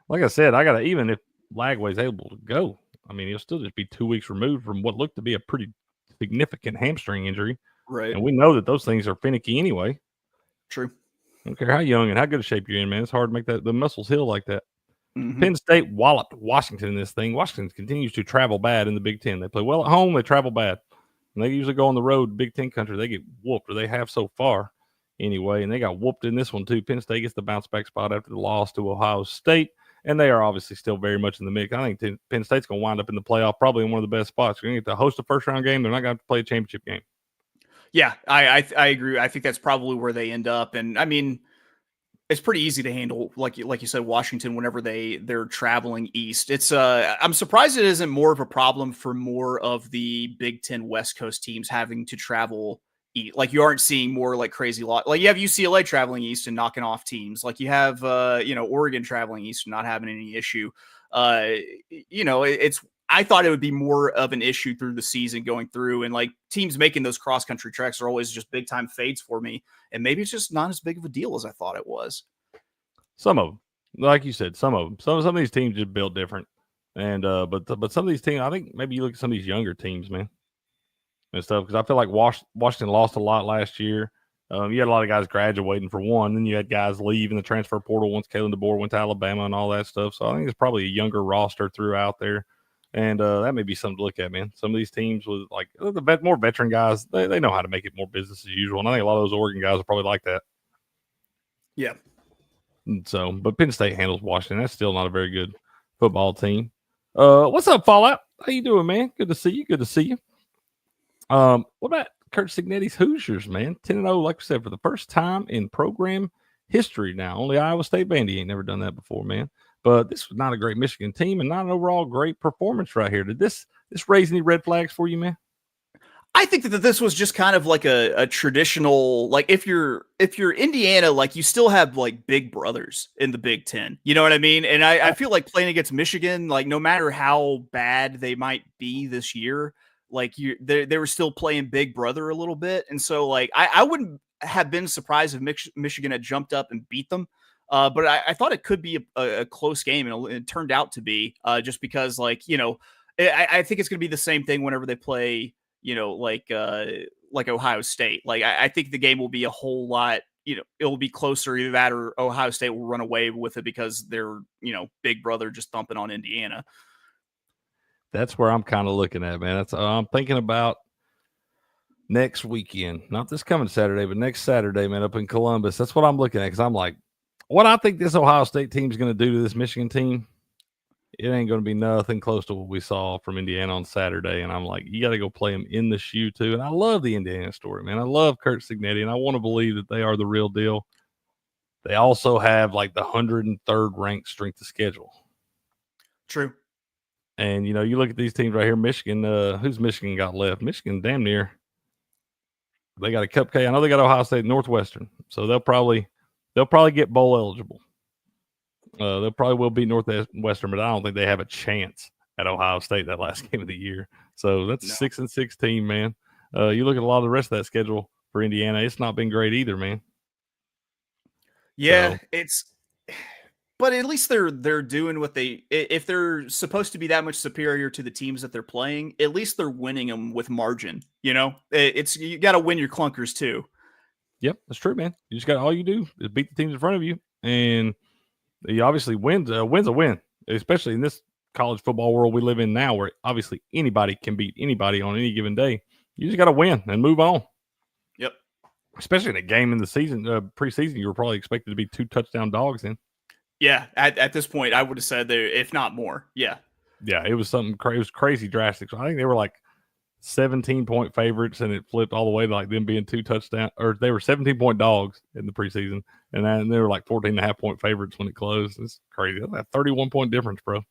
Speaker 15: Like I said, even if Lagway's able to go, I mean, he'll still just be 2 weeks removed from what looked to be a pretty significant hamstring injury.
Speaker 16: Right.
Speaker 15: And we know that those things are finicky anyway.
Speaker 16: True.
Speaker 15: I don't care how young and how good a shape you're in, man. It's hard to make the muscles heal like that.
Speaker 16: Mm-hmm.
Speaker 15: Penn State walloped Washington in this thing. Washington continues to travel bad in the Big Ten. They play well at home. They travel bad. And they usually go on the road, Big Ten country. They get whooped, or they have so far anyway. And they got whooped in this one too. Penn State gets the bounce back spot after the loss to Ohio State. And they are obviously still very much in the mix. I think Penn State's going to wind up in the playoff, probably in one of the best spots. They're going to get to host a first-round game. They're not going to have to play a championship game.
Speaker 16: Yeah, I agree. I think that's probably where they end up. And, I mean, it's pretty easy to handle, like you said, Washington, whenever they're traveling east. It's I'm surprised it isn't more of a problem for more of the Big Ten West Coast teams having to travel east. Like, you aren't seeing more like crazy lot. Like, you have UCLA traveling east and knocking off teams. Like, you have Oregon traveling east and not having any issue. It's I thought it would be more of an issue through the season going through, and like teams making those cross country treks are always just big time fades for me. And maybe it's just not as big of a deal as I thought it was.
Speaker 15: Some of them, like you said, some of them, some of these teams just built different. And, but some of these teams, I think maybe you look at some of these younger teams, man, and stuff. Cause I feel like Washington lost a lot last year. You had a lot of guys graduating for one, then you had guys leave in the transfer portal once Kalen DeBoer went to Alabama and all that stuff. So I think it's probably a younger roster throughout there. And that may be something to look at, man. Some of these teams with like the more veteran guys, they know how to make it more business as usual. And I think a lot of those Oregon guys are probably like that.
Speaker 16: Yeah.
Speaker 15: And so, but Penn State handles Washington. That's still not a very good football team. What's up, Fallout? How you doing, man? Good to see you. Good to see you. What about Kurt Signetti's Hoosiers, man? 10-0, like we said, for the first time in program history now. Only Iowa State Bandy ain't never done that before, man. But this was not a great Michigan team and not an overall great performance right here. Did this raise any red flags for you, man?
Speaker 16: I think that this was just kind of like a traditional, like if you're Indiana, like you still have like big brothers in the Big Ten. You know what I mean? And I feel like playing against Michigan, like no matter how bad they might be this year, like they were still playing big brother a little bit. And so like I wouldn't have been surprised if Michigan had jumped up and beat them. But I thought it could be a close game, and it turned out to be just because, like, you know, I think it's going to be the same thing whenever they play, you know, like Ohio State. Like, I think the game will be a whole lot, you know, it'll be closer, either that or Ohio State will run away with it because they're, you know, big brother just thumping on Indiana.
Speaker 15: That's where I'm kind of looking at, man. That's I'm thinking about next weekend, not this coming Saturday, but next Saturday, man, up in Columbus. That's what I'm looking at, because I'm like, what I think this Ohio State team is going to do to this Michigan team, it ain't going to be nothing close to what we saw from Indiana on Saturday. And I'm like, you got to go play them in the shoe too. And I love the Indiana story, man. I love Kurt Signetti, and I want to believe that they are the real deal. They also have like the 103rd ranked strength of schedule.
Speaker 16: True.
Speaker 15: And, you know, you look at these teams right here, Michigan, who's Michigan got left? Michigan damn near. They got a cupcake. I know they got Ohio State and Northwestern. So they'll probably get bowl eligible. They probably will beat Northwestern, but I don't think they have a chance at Ohio State that last game of the year. So that's a 6-6 team, man. You look at a lot of the rest of that schedule for Indiana, it's not been great either, man.
Speaker 16: Yeah, but at least they're doing what if they're supposed to be that much superior to the teams that they're playing, at least they're winning them with margin. You know, you got to win your clunkers too.
Speaker 15: Yep, that's true, man. You just got, all you do is beat the teams in front of you, and you obviously win's a win, especially in this college football world we live in now, where obviously anybody can beat anybody on any given day. You just got to win and move on.
Speaker 16: Yep.
Speaker 15: Especially in a game in the season, preseason, you were probably expected to be 2 touchdown dogs in.
Speaker 16: Yeah, at this point, I would have said there, if not more. Yeah.
Speaker 15: Yeah, it was something crazy. It was crazy drastic. So I think they were like 17-point favorites, and it flipped all the way to like them being 2 touchdowns, or they were 17-point dogs in the preseason, and then they were like 14.5-point favorites when it closed. It's crazy. That's a 31-point difference, bro.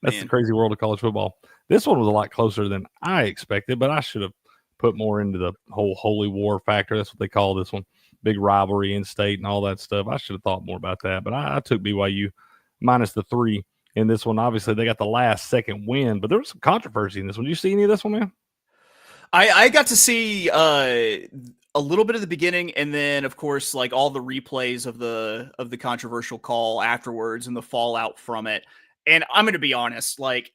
Speaker 15: That's the crazy world of college football. This one was a lot closer than I expected, but I should have put more into the whole holy war factor. That's what they call this one. Big rivalry in state and all that stuff. I should have thought more about that, but I took BYU minus the 3 in this one. Obviously, they got the last second win, but there was some controversy in this one. Did you see any of this one, man?
Speaker 16: I got to see a little bit of the beginning, and then of course, like all the replays of the controversial call afterwards and the fallout from it. And I'm going to be honest, like,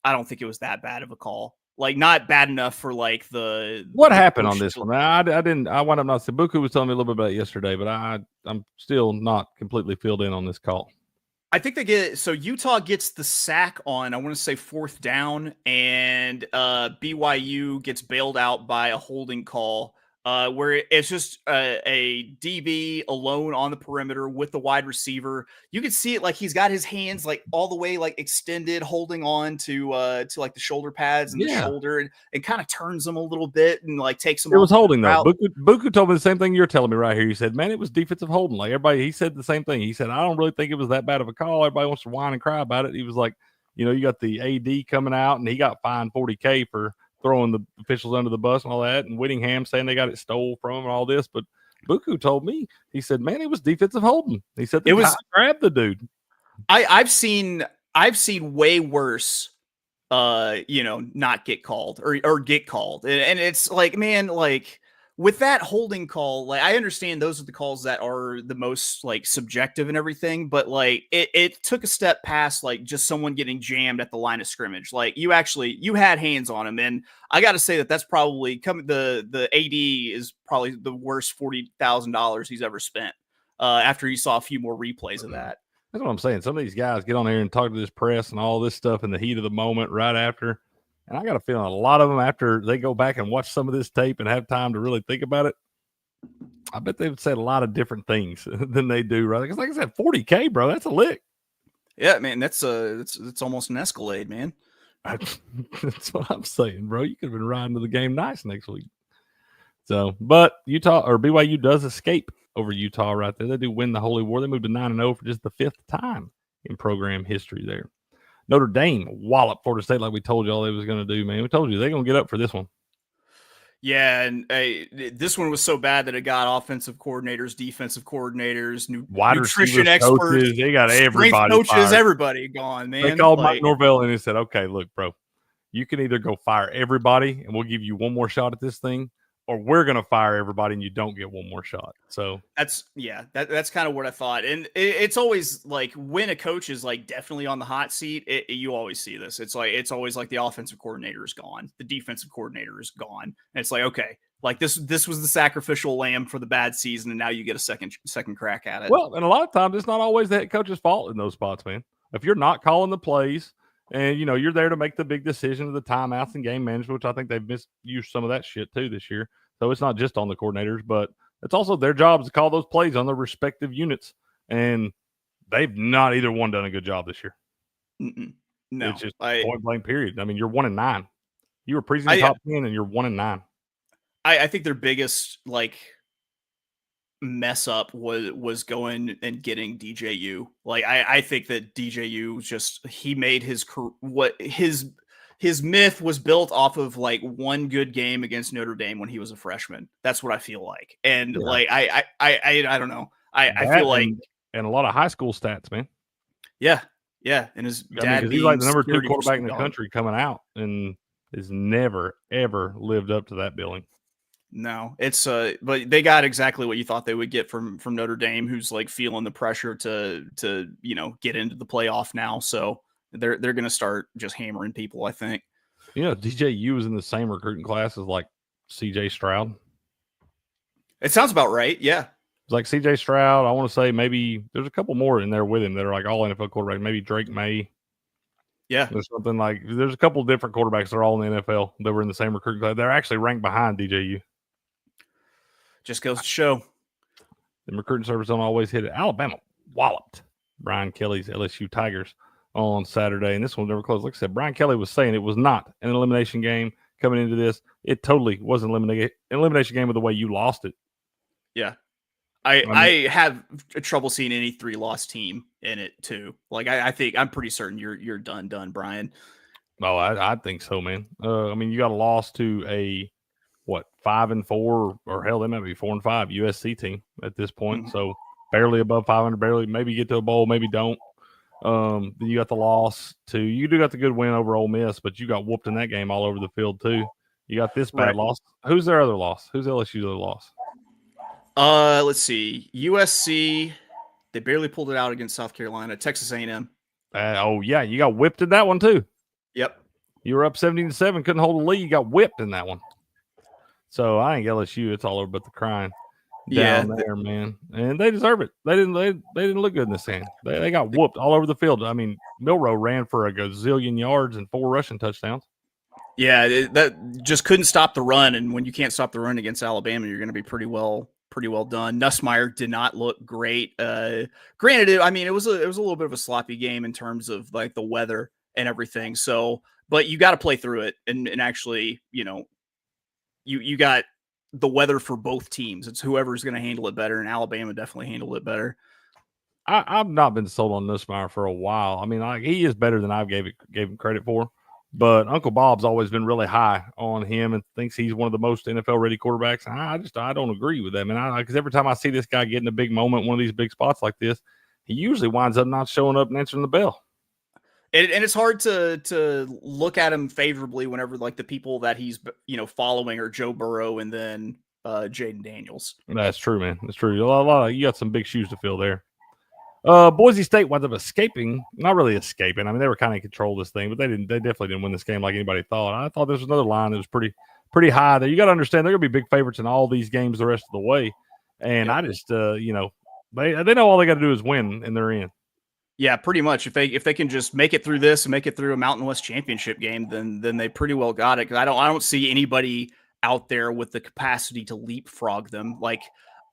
Speaker 16: I don't think it was that bad of a call. Like, not bad enough for like
Speaker 15: what happened on this one. I wound up not saying. Buku was telling me a little bit about it yesterday, but I'm still not completely filled in on this call.
Speaker 16: I think Utah gets the sack on, I want to say 4th down, and BYU gets bailed out by a holding call where it's just a DB alone on the perimeter with the wide receiver. You can see it like he's got his hands like all the way like extended, holding on to like the shoulder pads and the shoulder, and kind of turns them a little bit and like takes them.
Speaker 15: It was holding though. Buku told me the same thing you're telling me right here. He said, "Man, it was defensive holding." Like everybody, he said the same thing. He said, "I don't really think it was that bad of a call. Everybody wants to whine and cry about it." He was like, "You know, you got the AD coming out, and he got fined $40K for throwing the officials under the bus and all that, and Whittingham saying they got it stole from him and all this." But Buku told me, he said, "Man, it was defensive holding." He said, "It was grabbed the dude."
Speaker 16: I've seen way worse, not get called or get called, and it's like, man, like with that holding call, like I understand those are the calls that are the most like subjective and everything, but like it took a step past like just someone getting jammed at the line of scrimmage. Like you had hands on him, and I got to say that's probably the AD is probably the worst $40,000 he's ever spent after he saw a few more replays of that.
Speaker 15: That's what I'm saying. Some of these guys get on here and talk to this press and all this stuff in the heat of the moment right after. And I got a feeling a lot of them, after they go back and watch some of this tape and have time to really think about it, I bet they've said a lot of different things than they do, right? Because like I said, $40K, bro, that's a lick.
Speaker 16: Yeah, man, that's almost an Escalade, man.
Speaker 15: That's what I'm saying, bro. You could have been riding to the game nice next week. So, but Utah or BYU does escape over Utah right there. They do win the Holy War. They moved to 9-0 for just the 5th time in program history there. Notre Dame wallop Florida State like we told y'all they was going to do, man. We told you they're going to get up for this one.
Speaker 16: Yeah, and this one was so bad that it got offensive coordinators, defensive coordinators, nutrition experts.
Speaker 15: Coaches, they got everybody
Speaker 16: coaches,
Speaker 15: fired.
Speaker 16: Everybody gone, man.
Speaker 15: They called Mike Norvell and he said, okay, look, bro, you can either go fire everybody and we'll give you one more shot at this thing, or we're going to fire everybody and you don't get one more shot. So
Speaker 16: that's kind of what I thought. And it's always like when a coach is like definitely on the hot seat, you always see this. It's always like the offensive coordinator is gone. The defensive coordinator is gone. And it's like, okay, like this was the sacrificial lamb for the bad season. And now you get a second crack at it.
Speaker 15: Well, and a lot of times it's not always the head coach's fault in those spots, man. If you're not calling the plays and, you're there to make the big decision of the timeouts and game management, which I think they've misused some of that shit too this year. So it's not just on the coordinators, but it's also their jobs to call those plays on their respective units. And they've not either one done a good job this year.
Speaker 16: No.
Speaker 15: It's just point blank period. I mean, you're 1-9. You were preseason top 10 and you're 1-9.
Speaker 16: I think their biggest mess up was going and getting DJU. Like I think that DJU he made his myth was built off of like one good game against Notre Dame when he was a freshman. That's what I feel like. And I don't know. I feel like
Speaker 15: and a lot of high school stats, man.
Speaker 16: Yeah. Yeah. And his dad
Speaker 15: he's like the number 2 quarterback in the country coming out and has never, ever lived up to that billing.
Speaker 16: No, it's but they got exactly what you thought they would get from Notre Dame, who's like feeling the pressure to get into the playoff now. So they're going to start just hammering people, I think.
Speaker 15: DJU was in the same recruiting class as like CJ Stroud.
Speaker 16: It sounds about right. Yeah.
Speaker 15: It's like CJ Stroud. I want to say maybe there's a couple more in there with him that are like all NFL quarterbacks. Maybe Drake May.
Speaker 16: Yeah.
Speaker 15: There's something like there's a couple of different quarterbacks that are all in the NFL that were in the same recruiting class. They're actually ranked behind DJU.
Speaker 16: Just goes to show.
Speaker 15: The recruiting service don't always hit it. Alabama walloped Brian Kelly's LSU Tigers on Saturday, and this one never closed. Like I said, Brian Kelly was saying it was not an elimination game coming into this. It totally was an elimination game with the way you lost it.
Speaker 16: Yeah. I have trouble seeing any 3-loss team in it too. Like I think I'm pretty certain you're done, Brian.
Speaker 15: Oh, I think so, man. I mean, you got a loss to a 5-4 or hell, they might be 4-5 USC team at this point. So barely above 500, barely maybe get to a bowl, maybe don't. Then you got the loss to you do got the good win over Ole Miss, but you got whooped in that game all over the field too. You got this bad loss. Who's their other loss? Who's LSU's other loss?
Speaker 16: Let's see. USC, they barely pulled it out against South Carolina. Texas A&M.
Speaker 15: You got whipped in that one too.
Speaker 16: Yep.
Speaker 15: You were up 17-7, couldn't hold the lead. You got whipped in that one. So I think LSU, it's all over but the crying down there, man. And they deserve it. They didn't look good in this game. They got whooped all over the field. I mean, Milroe ran for a gazillion yards and 4 rushing touchdowns. Yeah,
Speaker 16: that just couldn't stop the run. And when you can't stop the run against Alabama, you're going to be pretty well done. Nussmeier did not look great. Granted, it was a little bit of a sloppy game in terms of like the weather and everything. So, but you got to play through it and actually, you got the weather for both teams. It's whoever's going to handle it better, and Alabama definitely handled it better.
Speaker 15: I've not been sold on Nussmeier for a while. I mean, he is better than I gave him credit for. But Uncle Bob's always been really high on him and thinks he's one of the most NFL-ready quarterbacks. I don't agree with that, man. Because every time I see this guy get in a big moment, one of these big spots like this, he usually winds up not showing up and answering the bell.
Speaker 16: And it's hard to look at him favorably whenever like the people that he's following are Joe Burrow and then Jaden Daniels.
Speaker 15: That's true, man. That's true. You got some big shoes to fill there. Boise State wound up escaping. Not really escaping. I mean, they were kind of in control of this thing, but they definitely didn't win this game like anybody thought. I thought there was another line that was pretty high there. You got to understand they're going to be big favorites in all these games the rest of the way. And I just they know all they got to do is win and they're in.
Speaker 16: Yeah, pretty much. If they can just make it through this and make it through a Mountain West championship game, then they pretty well got it. Because I don't see anybody out there with the capacity to leapfrog them. Like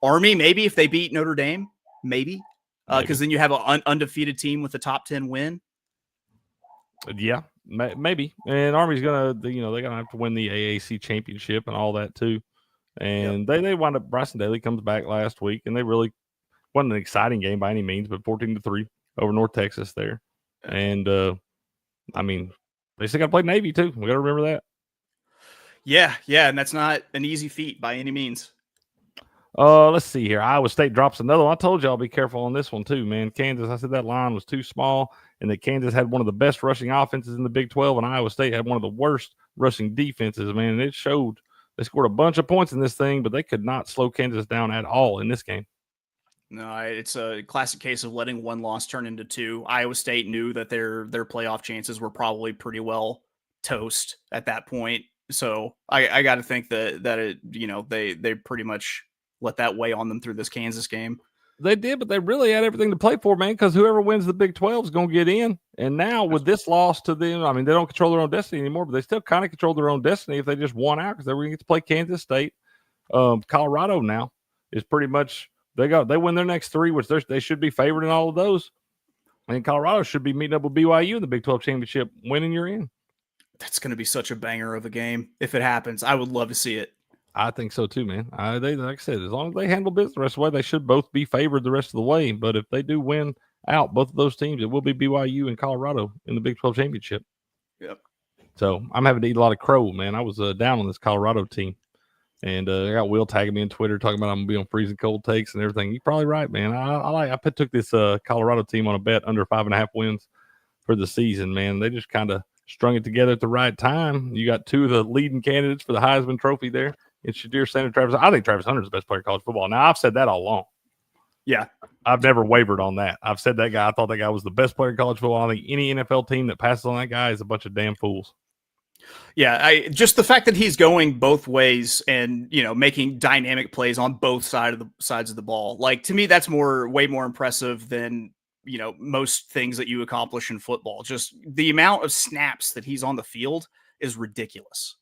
Speaker 16: Army, maybe if they beat Notre Dame, maybe because then you have an undefeated team with a top 10 win.
Speaker 15: Yeah, maybe. And Army's gonna, they're gonna have to win the AAC championship and all that too. And they wind up. Bryson Daly comes back last week, and they really wasn't an exciting game by any means, but 14-3 over North Texas there. And I mean, they still got to play Navy too. We got to remember that.
Speaker 16: Yeah, and that's not an easy feat by any means.
Speaker 15: Let's see here. Iowa State drops another one. I told y'all be careful on this one too, man. Kansas, I said that line was too small, and that Kansas had one of the best rushing offenses in the Big 12, and Iowa State had one of the worst rushing defenses, man. And it showed. They scored a bunch of points in this thing, but they could not slow Kansas down at all in this game.
Speaker 16: No, it's a classic case of letting one loss turn into two. Iowa State knew that their playoff chances were probably pretty well toast at that point. So I got to think that it, they pretty much let that weigh on them through this Kansas game.
Speaker 15: They did, but they really had everything to play for, man, because whoever wins the Big 12 is going to get in. And now with this loss to them, I mean, they don't control their own destiny anymore, but they still kind of control their own destiny if they just won out, because they were going to get to play Kansas State. Colorado now is pretty much they win their next three, which they should be favored in all of those. And Colorado should be meeting up with BYU in the Big 12 championship, winning you're in.
Speaker 16: That's going to be such a banger of a game if it happens. I would love to see it.
Speaker 15: I think so too, man. They like I said, as long as they handle business the rest of the way, they should both be favored the rest of the way. But if they do win out both of those teams, it will be BYU and Colorado in the Big 12 championship.
Speaker 16: Yep.
Speaker 15: So I'm having to eat a lot of crow, man. I was down on this Colorado team, and I got Will tagging me on Twitter talking about I'm gonna be on freezing cold takes and everything. You're probably right, man. I took this Colorado team on a bet under 5.5 wins for the season, man. They just kind of strung it together at the right time. You got two of the leading candidates for the Heisman Trophy there. It's Shadir Sanders, Travis. I think Travis Hunter is the best player in college football. Now, I've said that all along.
Speaker 16: Yeah.
Speaker 15: I've never wavered on that. I've said that guy. I thought that guy was the best player in college football. I think any NFL team that passes on that guy is a bunch of damn fools.
Speaker 16: Yeah, just the fact that he's going both ways and, making dynamic plays on both sides of the ball. Like, to me, that's way more impressive than, most things that you accomplish in football. Just the amount of snaps that he's on the field is ridiculous.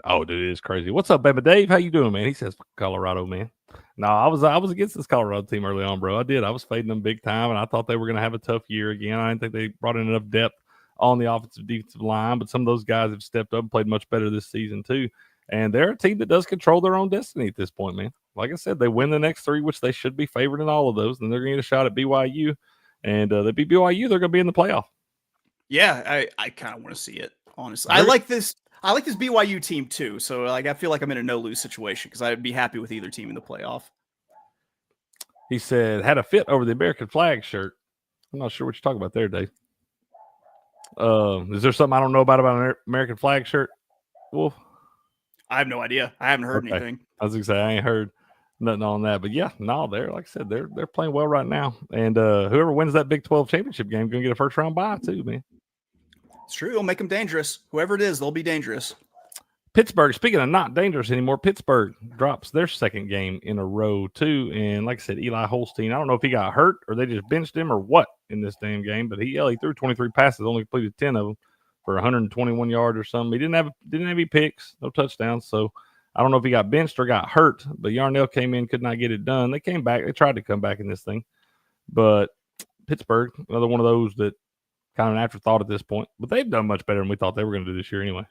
Speaker 15: Oh, dude, it's crazy. What's up, baby Dave? How you doing, man? He says Colorado, man. No, I was against this Colorado team early on, bro. I did. I was fading them big time, and I thought they were going to have a tough year again. I didn't think they brought in enough depth on the offensive defensive line, but some of those guys have stepped up and played much better this season too. And they're a team that does control their own destiny at this point, man. Like I said, they win the next three, which they should be favored in all of those. Then they're going to get a shot at BYU, and they beat BYU. They're going to be in the playoff.
Speaker 16: Yeah, I kind of want to see it, honestly. I like this BYU team too. So I feel like I'm in a no-lose situation because I'd be happy with either team in the playoff.
Speaker 15: He said, had a fit over the American flag shirt. I'm not sure what you're talking about there, Dave. Is there something I don't know about an American flag shirt, Wolf?
Speaker 16: I have no idea. I haven't heard anything.
Speaker 15: I was going to say, I ain't heard nothing on that. But yeah, no, like I said, they're playing well right now. And whoever wins that Big 12 championship game going to get a first-round bye too, man.
Speaker 16: It's true. It'll make them dangerous. Whoever it is, they'll be dangerous.
Speaker 15: Pittsburgh, speaking of not dangerous anymore, Pittsburgh drops their second game in a row, too. And like I said, Eli Holstein, I don't know if he got hurt or they just benched him or what in this damn game, but he threw 23 passes, only completed 10 of them for 121 yards or something. He didn't have any picks, no touchdowns. So I don't know if he got benched or got hurt, but Yarnell came in, could not get it done. They came back. They tried to come back in this thing. But Pittsburgh, another one of those that kind of an afterthought at this point, but they've done much better than we thought they were going to do this year anyway.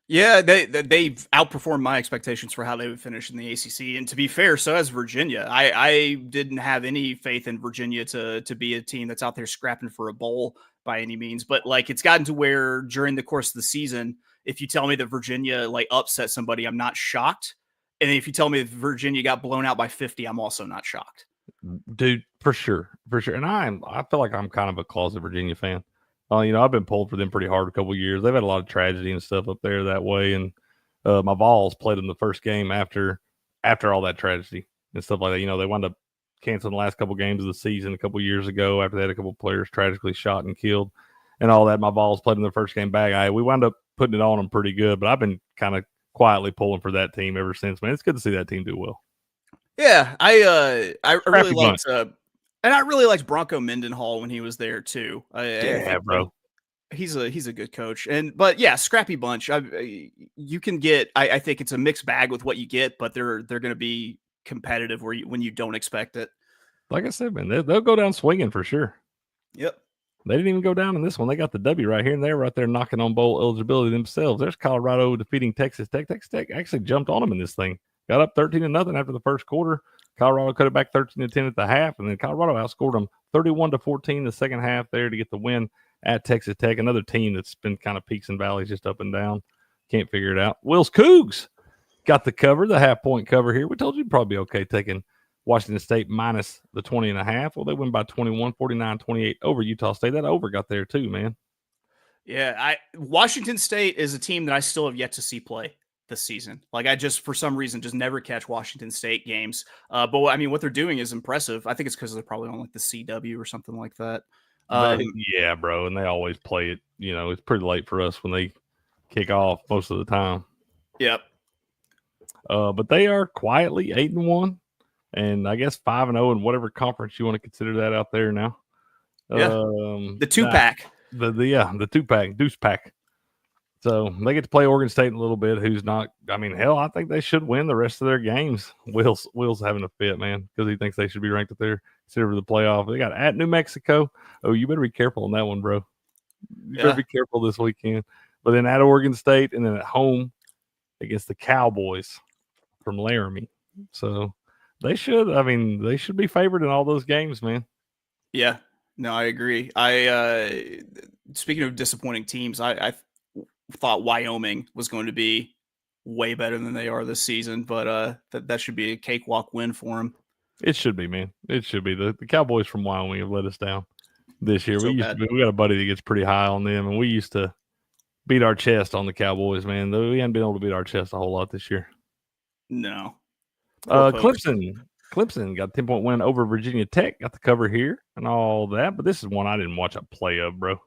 Speaker 16: Yeah, they've outperformed my expectations for how they would finish in the ACC. And to be fair, so has Virginia. I didn't have any faith in Virginia to be a team that's out there scrapping for a bowl by any means. But like, it's gotten to where during the course of the season, if you tell me that Virginia upset somebody, I'm not shocked. And if you tell me that Virginia got blown out by 50, I'm also not shocked.
Speaker 15: Dude, for sure. And I feel like I'm kind of a closet Virginia fan. I've been pulled for them pretty hard a couple of years. They've had a lot of tragedy and stuff up there that way. And my Vols played them the first game after all that tragedy and stuff like that. They wound up canceling the last couple games of the season a couple of years ago after they had a couple of players tragically shot and killed and all that. My Vols played them the first game back. We wound up putting it on them pretty good, but I've been kind of quietly pulling for that team ever since, man. It's good to see that team do well.
Speaker 16: Yeah, I really liked and I really liked Bronco Mendenhall when he was there too.
Speaker 15: Bro.
Speaker 16: He's a good coach. But yeah, scrappy bunch. You can get. I think it's a mixed bag with what you get, but they're going to be competitive when you don't expect it.
Speaker 15: Like I said, man, they'll go down swinging for sure.
Speaker 16: Yep.
Speaker 15: They didn't even go down in this one. They got the W right here, and they're right there knocking on bowl eligibility themselves. There's Colorado defeating Texas Tech. Texas Tech actually jumped on them in this thing. Got up 13-0 after the first quarter. Colorado cut it back 13-10 at the half, and then Colorado outscored them 31-14 the second half there to get the win at Texas Tech. Another team that's been kind of peaks and valleys, just up and down. Can't figure it out. Will's Cougs got the cover, the half-point cover here. We told you it'd probably be okay taking Washington State minus the 20.5. Well, they win by 21, 49-28 over Utah State. That over got there too, man.
Speaker 16: Yeah, Washington State is a team that I still have yet to see play this season. Like I just, for some reason, just never catch Washington State games. But I mean, what they're doing is impressive. I think it's because they're probably on like the CW or something like that.
Speaker 15: Yeah, bro, and they always play it. You know, it's pretty late for us when they kick off most of the time.
Speaker 16: Yep.
Speaker 15: But they are quietly 8-1. And I guess 5-0 in whatever conference you want to consider that out there now.
Speaker 16: Yeah. The 2-pack.
Speaker 15: The 2-pack, deuce pack. So they get to play Oregon State in a little bit, who's not, I mean, hell, I think they should win the rest of their games. Will's having a fit, man, because he thinks they should be ranked up there, considered for the playoff. They got at New Mexico. Oh, you better be careful on that one, bro. You better be careful this weekend. But then at Oregon State, and then at home against the Cowboys from Laramie. So they should be favored in all those games, man.
Speaker 16: Yeah, no, I agree. Speaking of disappointing teams, I thought Wyoming was going to be way better than they are this season, but that should be a cakewalk win for them.
Speaker 15: It should be, man. It should be. The Cowboys from Wyoming have let us down this year.
Speaker 16: So
Speaker 15: We got a buddy that gets pretty high on them, and we used to beat our chest on the Cowboys, man. Though we haven't been able to beat our chest a whole lot this year.
Speaker 16: No.
Speaker 15: Clemson got a 10-point win over Virginia Tech. Got the cover here and all that, but this is one I didn't watch a play of, bro.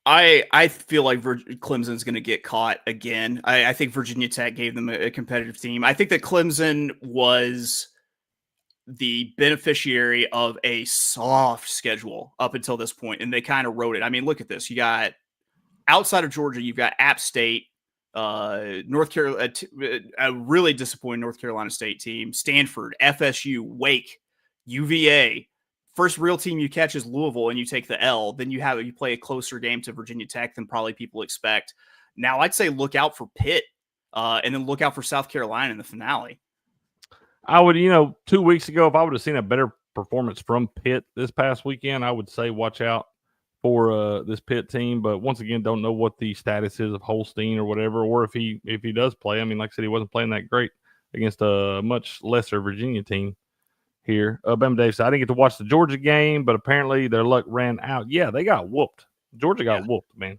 Speaker 16: I feel like Clemson's going to get caught again. I think Virginia Tech gave them a competitive team. I think that Clemson was the beneficiary of a soft schedule up until this point, and they kind of wrote it. I mean, look at this. You got outside of Georgia, you've got App State, North Carolina, a really disappointing North Carolina State team, Stanford, FSU, Wake, UVA. First real team you catch is Louisville, and you take the L. Then you play a closer game to Virginia Tech than probably people expect. Now I'd say look out for Pitt, and then look out for South Carolina in the finale.
Speaker 15: I would, 2 weeks ago, if I would have seen a better performance from Pitt this past weekend, I would say watch out for this Pitt team. But once again, don't know what the status is of Holstein or whatever, or if he does play. I mean, like I said, he wasn't playing that great against a much lesser Virginia team here. Bama Dave said, I didn't get to watch the Georgia game, but apparently their luck ran out. Yeah, they got whooped. Georgia got whooped, man.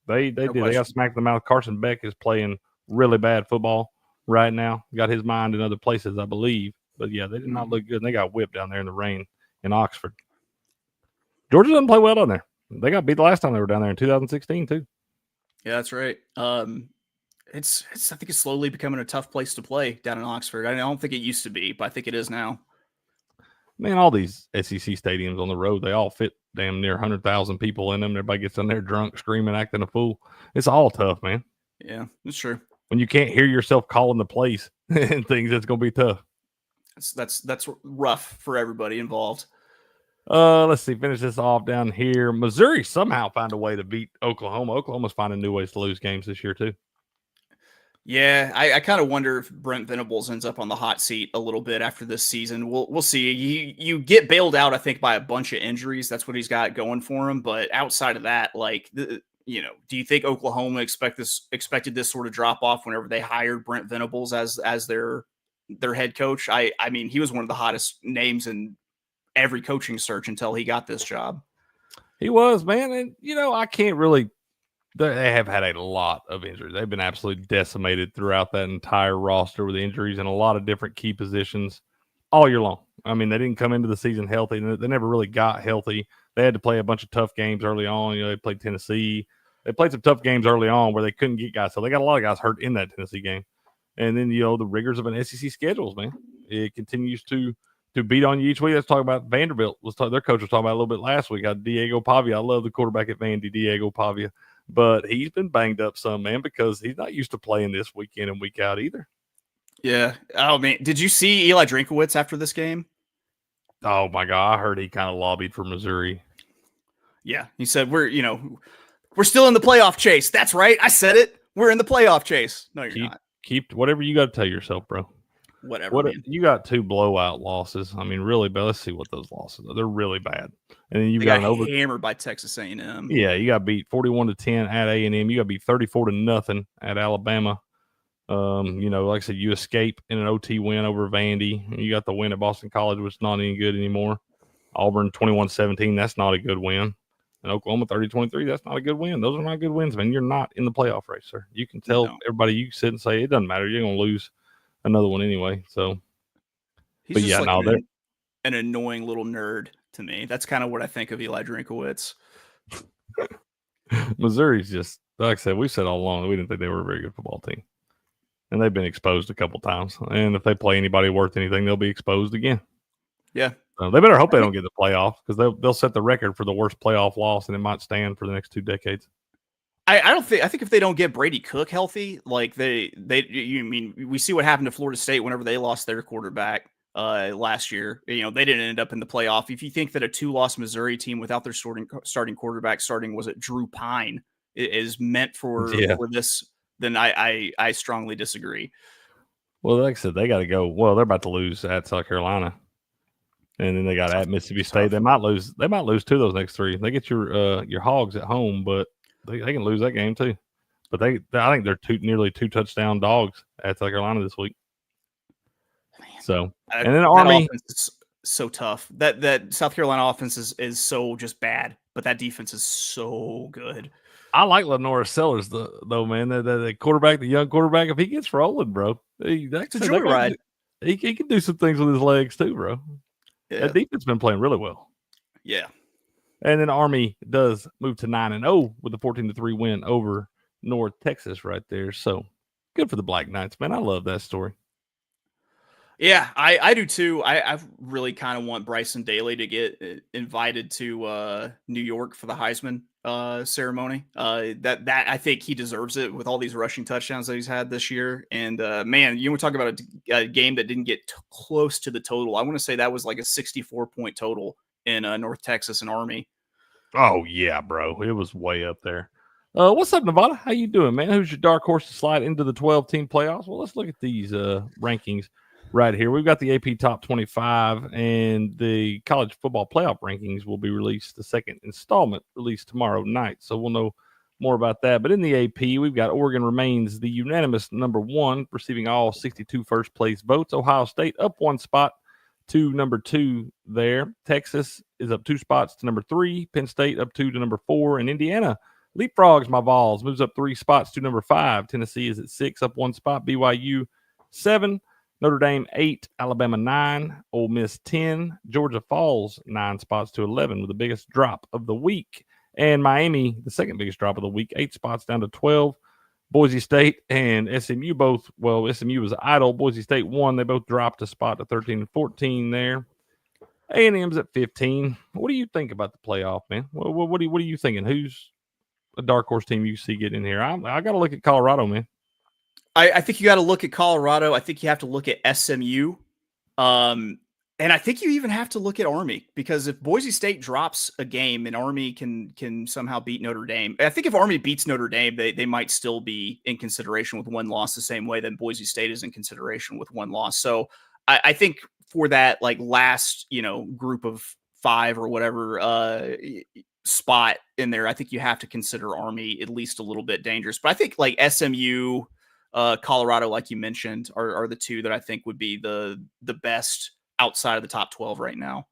Speaker 15: They did. They got smacked in the mouth. Carson Beck is playing really bad football right now. Got his mind in other places, I believe. But yeah, they did not look good. And they got whipped down there in the rain in Oxford. Georgia doesn't play well down there. They got beat the last time they were down there in 2016 too.
Speaker 16: Yeah, that's right. It's I think it's slowly becoming a tough place to play down in Oxford. I don't think it used to be, but I think it is now.
Speaker 15: Man, all these SEC stadiums on the road, they all fit damn near 100,000 people in them. Everybody gets in there drunk, screaming, acting a fool. It's all tough, man.
Speaker 16: Yeah, that's true.
Speaker 15: When you can't hear yourself calling the plays and things, it's going to be tough.
Speaker 16: That's rough for everybody involved.
Speaker 15: Let's see. Finish this off down here. Missouri somehow found a way to beat Oklahoma. Oklahoma's finding new ways to lose games this year too.
Speaker 16: Yeah, I kind of wonder if Brent Venables ends up on the hot seat a little bit after this season. We'll see. You get bailed out, I think, by a bunch of injuries. That's what he's got going for him. But outside of that, do you think Oklahoma expected this sort of drop off whenever they hired Brent Venables as their head coach? I mean, he was one of the hottest names in every coaching search until he got this job.
Speaker 15: He was, man. And, I can't really. They have had a lot of injuries. They've been absolutely decimated throughout that entire roster with injuries in a lot of different key positions all year long. I mean, they didn't come into the season healthy. They never really got healthy. They had to play a bunch of tough games early on. They played Tennessee. They played some tough games early on where they couldn't get guys. So they got a lot of guys hurt in that Tennessee game. And then, the rigors of an SEC schedules, man. It continues to beat on you each week. Let's talk about Vanderbilt. Their coach was talking about a little bit last week. Diego Pavia. I love the quarterback at Vandy, Diego Pavia. But he's been banged up some, man, because he's not used to playing this week in and week out either.
Speaker 16: Yeah. Oh, man. Did you see Eli Drinkowitz after this game?
Speaker 15: Oh, my God. I heard he kind of lobbied for Missouri.
Speaker 16: Yeah, he said we're still in the playoff chase. That's right, I said it. We're in the playoff chase. No, you're not.
Speaker 15: Keep whatever you got to tell yourself, bro.
Speaker 16: Whatever, man.
Speaker 15: You got 2 blowout losses. I mean, really, but let's see what those losses are. They're really bad. And then you got
Speaker 16: hammered by Texas A&M.
Speaker 15: Yeah, you got beat 41-10 at A&M. You got beat 34-0 at Alabama. Like I said, you escape in an OT win over Vandy. You got the win at Boston College, which is not any good anymore. Auburn 21-17, that's not a good win. And Oklahoma 30-23, that's not a good win. Those are not good wins, man. You're not in the playoff race, sir. You can tell everybody, you can sit and say it doesn't matter. You're going to lose another one anyway. So,
Speaker 16: He's just an annoying little nerd to me. That's kind of what I think of Eli Drinkowitz.
Speaker 15: Missouri's just, like I said, we said all along that we didn't think they were a very good football team. And they've been exposed a couple times. And if they play anybody worth anything, they'll be exposed again.
Speaker 16: Yeah.
Speaker 15: They better hope they don't get the playoff because they'll set the record for the worst playoff loss, and it might stand for the next 2 decades.
Speaker 16: I think if they don't get Brady Cook healthy, like we see what happened to Florida State whenever they lost their quarterback last year. They didn't end up in the playoff. If you think that a 2-loss Missouri team without their starting quarterback, was it Drew Pine, is meant for this, then I strongly disagree.
Speaker 15: Well, like I said, they got to go. Well, they're about to lose at South Carolina, and then they got at Mississippi State. They might lose 2 of those next 3. They get your Hogs at home, but they can lose that game too. But I think they're nearly 2 touchdown dogs at South Carolina this week. So, and then Army
Speaker 16: is so tough. That South Carolina offense is so just bad, but that defense is so good.
Speaker 15: I like Lenora Sellers though, man. The quarterback, the young quarterback, if he gets rolling, bro, that's a joyride. He can do some things with his legs too, bro. Yeah. That defense been playing really well.
Speaker 16: Yeah.
Speaker 15: And then Army does move to 9-0 with a 14-3 win over North Texas right there. So good for the Black Knights, man. I love that story.
Speaker 16: Yeah, I do too. I really kind of want Bryson Daly to get invited to New York for the Heisman ceremony. That I think he deserves it with all these rushing touchdowns that he's had this year. And man, you were talking about a game that didn't get close to the total. I want to say that was like a 64-point total in North Texas and Army.
Speaker 15: Oh yeah, bro, it was way up there. What's up, Nevada? How you doing, man? Who's your dark horse to slide into the 12-team playoffs? Well, let's look at these rankings right here. We've got the AP Top 25, and the college football playoff rankings will be released, the second installment released tomorrow night. So we'll know more about that. But in the AP, we've got Oregon remains the unanimous number 1, receiving all 62 first place votes. Ohio State up 1 spot to number 2 there. Texas is up 2 spots to number 3. Penn State up 2 to number 4. And Indiana leapfrogs my Vols, moves up 3 spots to number 5. Tennessee is at 6, up 1 spot. BYU 7. Notre Dame 8, Alabama 9, Ole Miss 10, Georgia falls 9 spots to 11 with the biggest drop of the week. And Miami, the second biggest drop of the week, 8 spots down to 12. Boise State and SMU both, SMU was idle. Boise State won. They both dropped a spot to 13 and 14 there. A&M's at 15. What do you think about the playoff, man? What are you thinking? Who's a dark horse team you see get in here? I got to look at Colorado, man.
Speaker 16: I think you got to look at Colorado. I think you have to look at SMU. And I think you even have to look at Army, because if Boise State drops a game and Army can somehow beat Notre Dame, I think if Army beats Notre Dame, they might still be in consideration with 1 loss the same way that Boise State is in consideration with 1 loss. So I think for that last, group of 5 or whatever spot in there, I think you have to consider Army at least a little bit dangerous. But I think SMU, Colorado, like you mentioned, are the 2 that I think would be the best outside of the top 12 right now.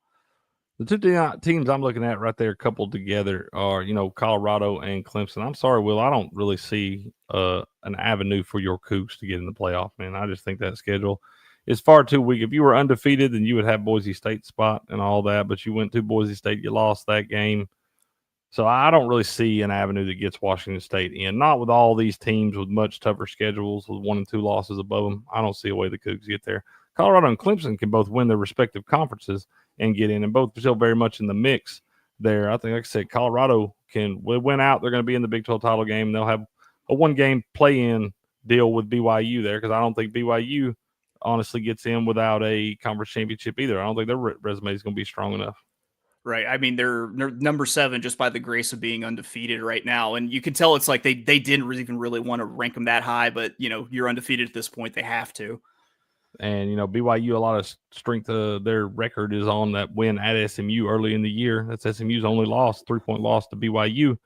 Speaker 15: The 2 teams I'm looking at right there coupled together are, Colorado and Clemson. I'm sorry, Will, I don't really see an avenue for your Cougs to get in the playoff, man. I just think that schedule is far too weak. If you were undefeated, then you would have Boise State spot and all that, but you went to Boise State, you lost that game. So I don't really see an avenue that gets Washington State in. Not with all these teams with much tougher schedules with 1 and 2 losses above them. I don't see a way the Cougs get there. Colorado and Clemson can both win their respective conferences and get in, and both still very much in the mix there. I think, like I said, Colorado can win out. They're going to be in the Big 12 title game. And they'll have a 1-game play-in deal with BYU there, because I don't think BYU honestly gets in without a conference championship either. I don't think their resume is going to be strong enough.
Speaker 16: Right. I mean, they're number 7 just by the grace of being undefeated right now. And you can tell it's like they didn't even really want to rank them that high, but you're undefeated at this point. They have to.
Speaker 15: And, BYU, a lot of strength of their record is on that win at SMU early in the year. That's SMU's only loss, 3-point loss to BYU.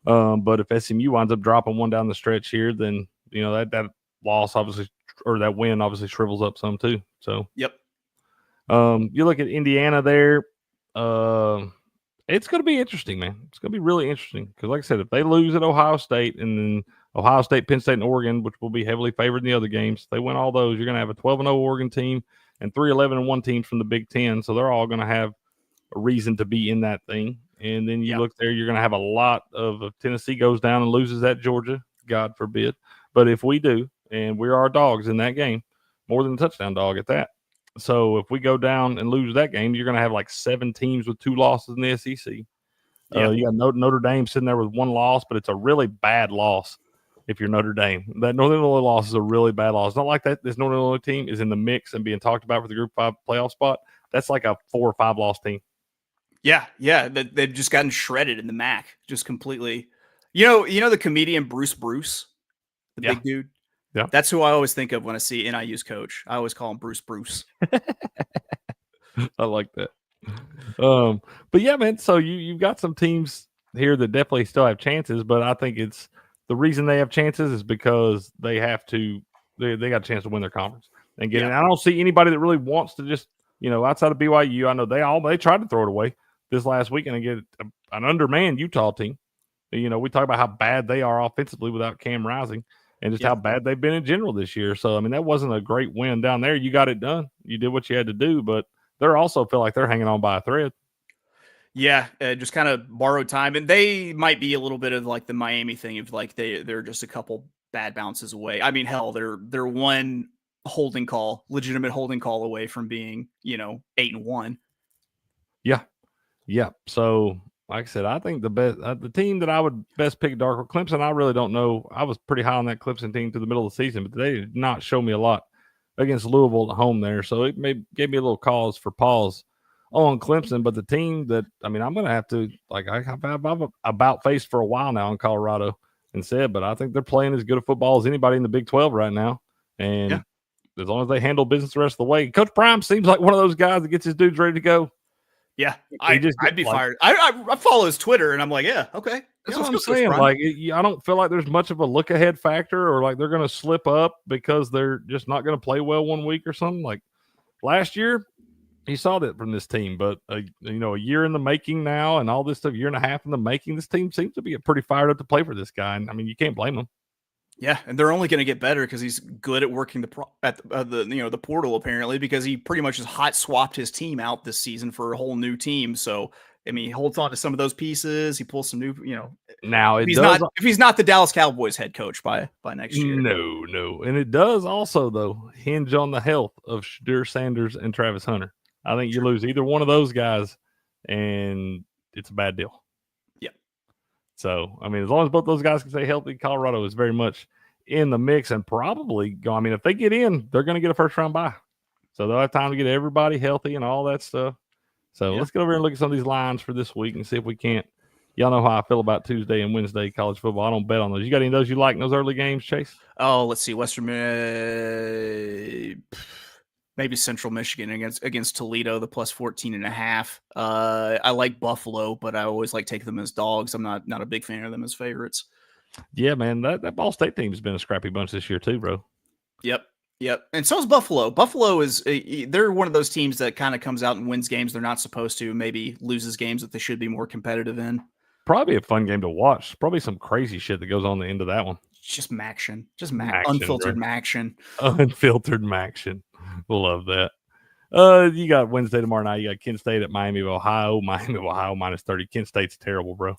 Speaker 15: But if SMU winds up dropping one down the stretch here, then, that loss obviously, or that win obviously shrivels up some too. So,
Speaker 16: yep.
Speaker 15: You look at Indiana there. It's going to be interesting, man. It's going to be really interesting because, like I said, if they lose at Ohio State and then Ohio State, Penn State, and Oregon, which will be heavily favored in the other games, if they win all those, you're going to have a 12-0 Oregon team and 3-11-1 teams from the Big Ten. So they're all going to have a reason to be in that thing. And then you look there, you're going to have a lot of if Tennessee goes down and loses at Georgia, God forbid. But if we do, and we are dogs in that game, more than a touchdown dog at that. So if we go down and lose that game, you're going to have like 7 teams with 2 losses in the SEC. You got Notre Dame sitting there with 1 loss, but it's a really bad loss if you're Notre Dame. That Northern Illinois loss is a really bad loss. It's not like that this Northern Illinois team is in the mix and being talked about for the Group 5 playoff spot. That's like a 4 or 5 loss team.
Speaker 16: Yeah. They've just gotten shredded in the MAC, just completely. The comedian Bruce, the big dude.
Speaker 15: Yeah,
Speaker 16: that's who I always think of when I see NIU's coach. I always call him Bruce.
Speaker 15: I like that. But yeah, man. So you've got some teams here that definitely still have chances, but I think it's the reason they have chances is because they have to. They got a chance to win their conference and get in. I don't see anybody that really wants to just outside of BYU. I know they tried to throw it away this last weekend and get an undermanned Utah team. We talk about how bad they are offensively without Cam Rising. And just how bad they've been in general this year. So, I mean, that wasn't a great win down there. You got it done. You did what you had to do, but they're also feel like they're hanging on by a thread.
Speaker 16: Yeah, just kind of borrowed time. And they might be a little bit of like the Miami thing of like they're just a couple bad bounces away. I mean, hell, they're one legitimate holding call away from being, 8-1.
Speaker 15: Yeah. So, like I said, I think the team that I would best pick dark Clemson. I really don't know. I was pretty high on that Clemson team to the middle of the season, but they did not show me a lot against Louisville at home there. So it gave me a little cause for pause on Clemson. But the team that I'm going to have to I've about faced for a while now in Colorado and said, but I think they're playing as good a football as anybody in the Big 12 right now. And as long as they handle business the rest of the way, Coach Prime seems like one of those guys that gets his dudes ready to go.
Speaker 16: Yeah, I'd be fired. I follow his Twitter, and I'm like, yeah, okay.
Speaker 15: That's what I'm saying. Like, I don't feel like there's much of a look ahead factor, or like they're going to slip up because they're just not going to play well one week or something. Like last year, he saw that from this team, but a year in the making now, and all this stuff, year and a half in the making, this team seems to be pretty fired up to play for this guy. And I mean, you can't blame them.
Speaker 16: Yeah, and they're only going to get better because he's good at working the portal apparently, because he pretty much just hot swapped his team out this season for a whole new team. So I mean, he holds on to some of those pieces. He pulls some new,
Speaker 15: Now
Speaker 16: if he's not the Dallas Cowboys head coach by next year.
Speaker 15: No, and it does also though hinge on the health of Shadur Sanders and Travis Hunter. I think you lose either one of those guys, and it's a bad deal. So, I mean, as long as both those guys can stay healthy, Colorado is very much in the mix and probably go. I mean, if they get in, they're going to get a first round bye. So they'll have time to get everybody healthy and all that stuff. So let's get over here and look at some of these lines for this week and see if we can't. Y'all know how I feel about Tuesday and Wednesday college football. I don't bet on those. You got any of those you like in those early games, Chase?
Speaker 16: Oh, let's see. Maybe Central Michigan against Toledo, the plus 14.5. I like Buffalo, but I always like taking them as dogs. I'm not a big fan of them as favorites.
Speaker 15: Yeah, man, that Ball State team has been a scrappy bunch this year too, bro.
Speaker 16: Yep. And so is Buffalo. Buffalo they're one of those teams that kind of comes out and wins games they're not supposed to, maybe loses games that they should be more competitive in.
Speaker 15: Probably a fun game to watch. Probably some crazy shit that goes on the end of that one.
Speaker 16: Just Maction. Unfiltered Maction.
Speaker 15: Unfiltered Maction. Love that. You got Wednesday tomorrow night. You got Kent State at Miami of Ohio. Miami of Ohio minus 30. Kent State's terrible, bro.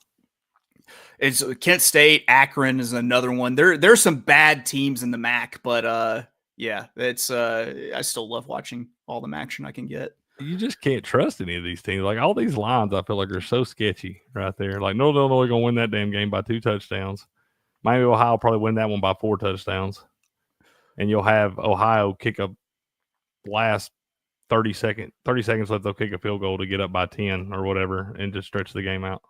Speaker 16: It's Kent State. Akron is another one. There's some bad teams in the MAC, but it's I still love watching all the action I can get.
Speaker 15: You just can't trust any of these teams. Like all these lines, I feel like are so sketchy right there. Like Northern Illinois gonna win that damn game by 2 touchdowns. Miami of Ohio will probably win that one by 4 touchdowns, and you'll have Ohio kick a last 30 seconds left, they'll kick a field goal to get up by 10 or whatever and just stretch the game out.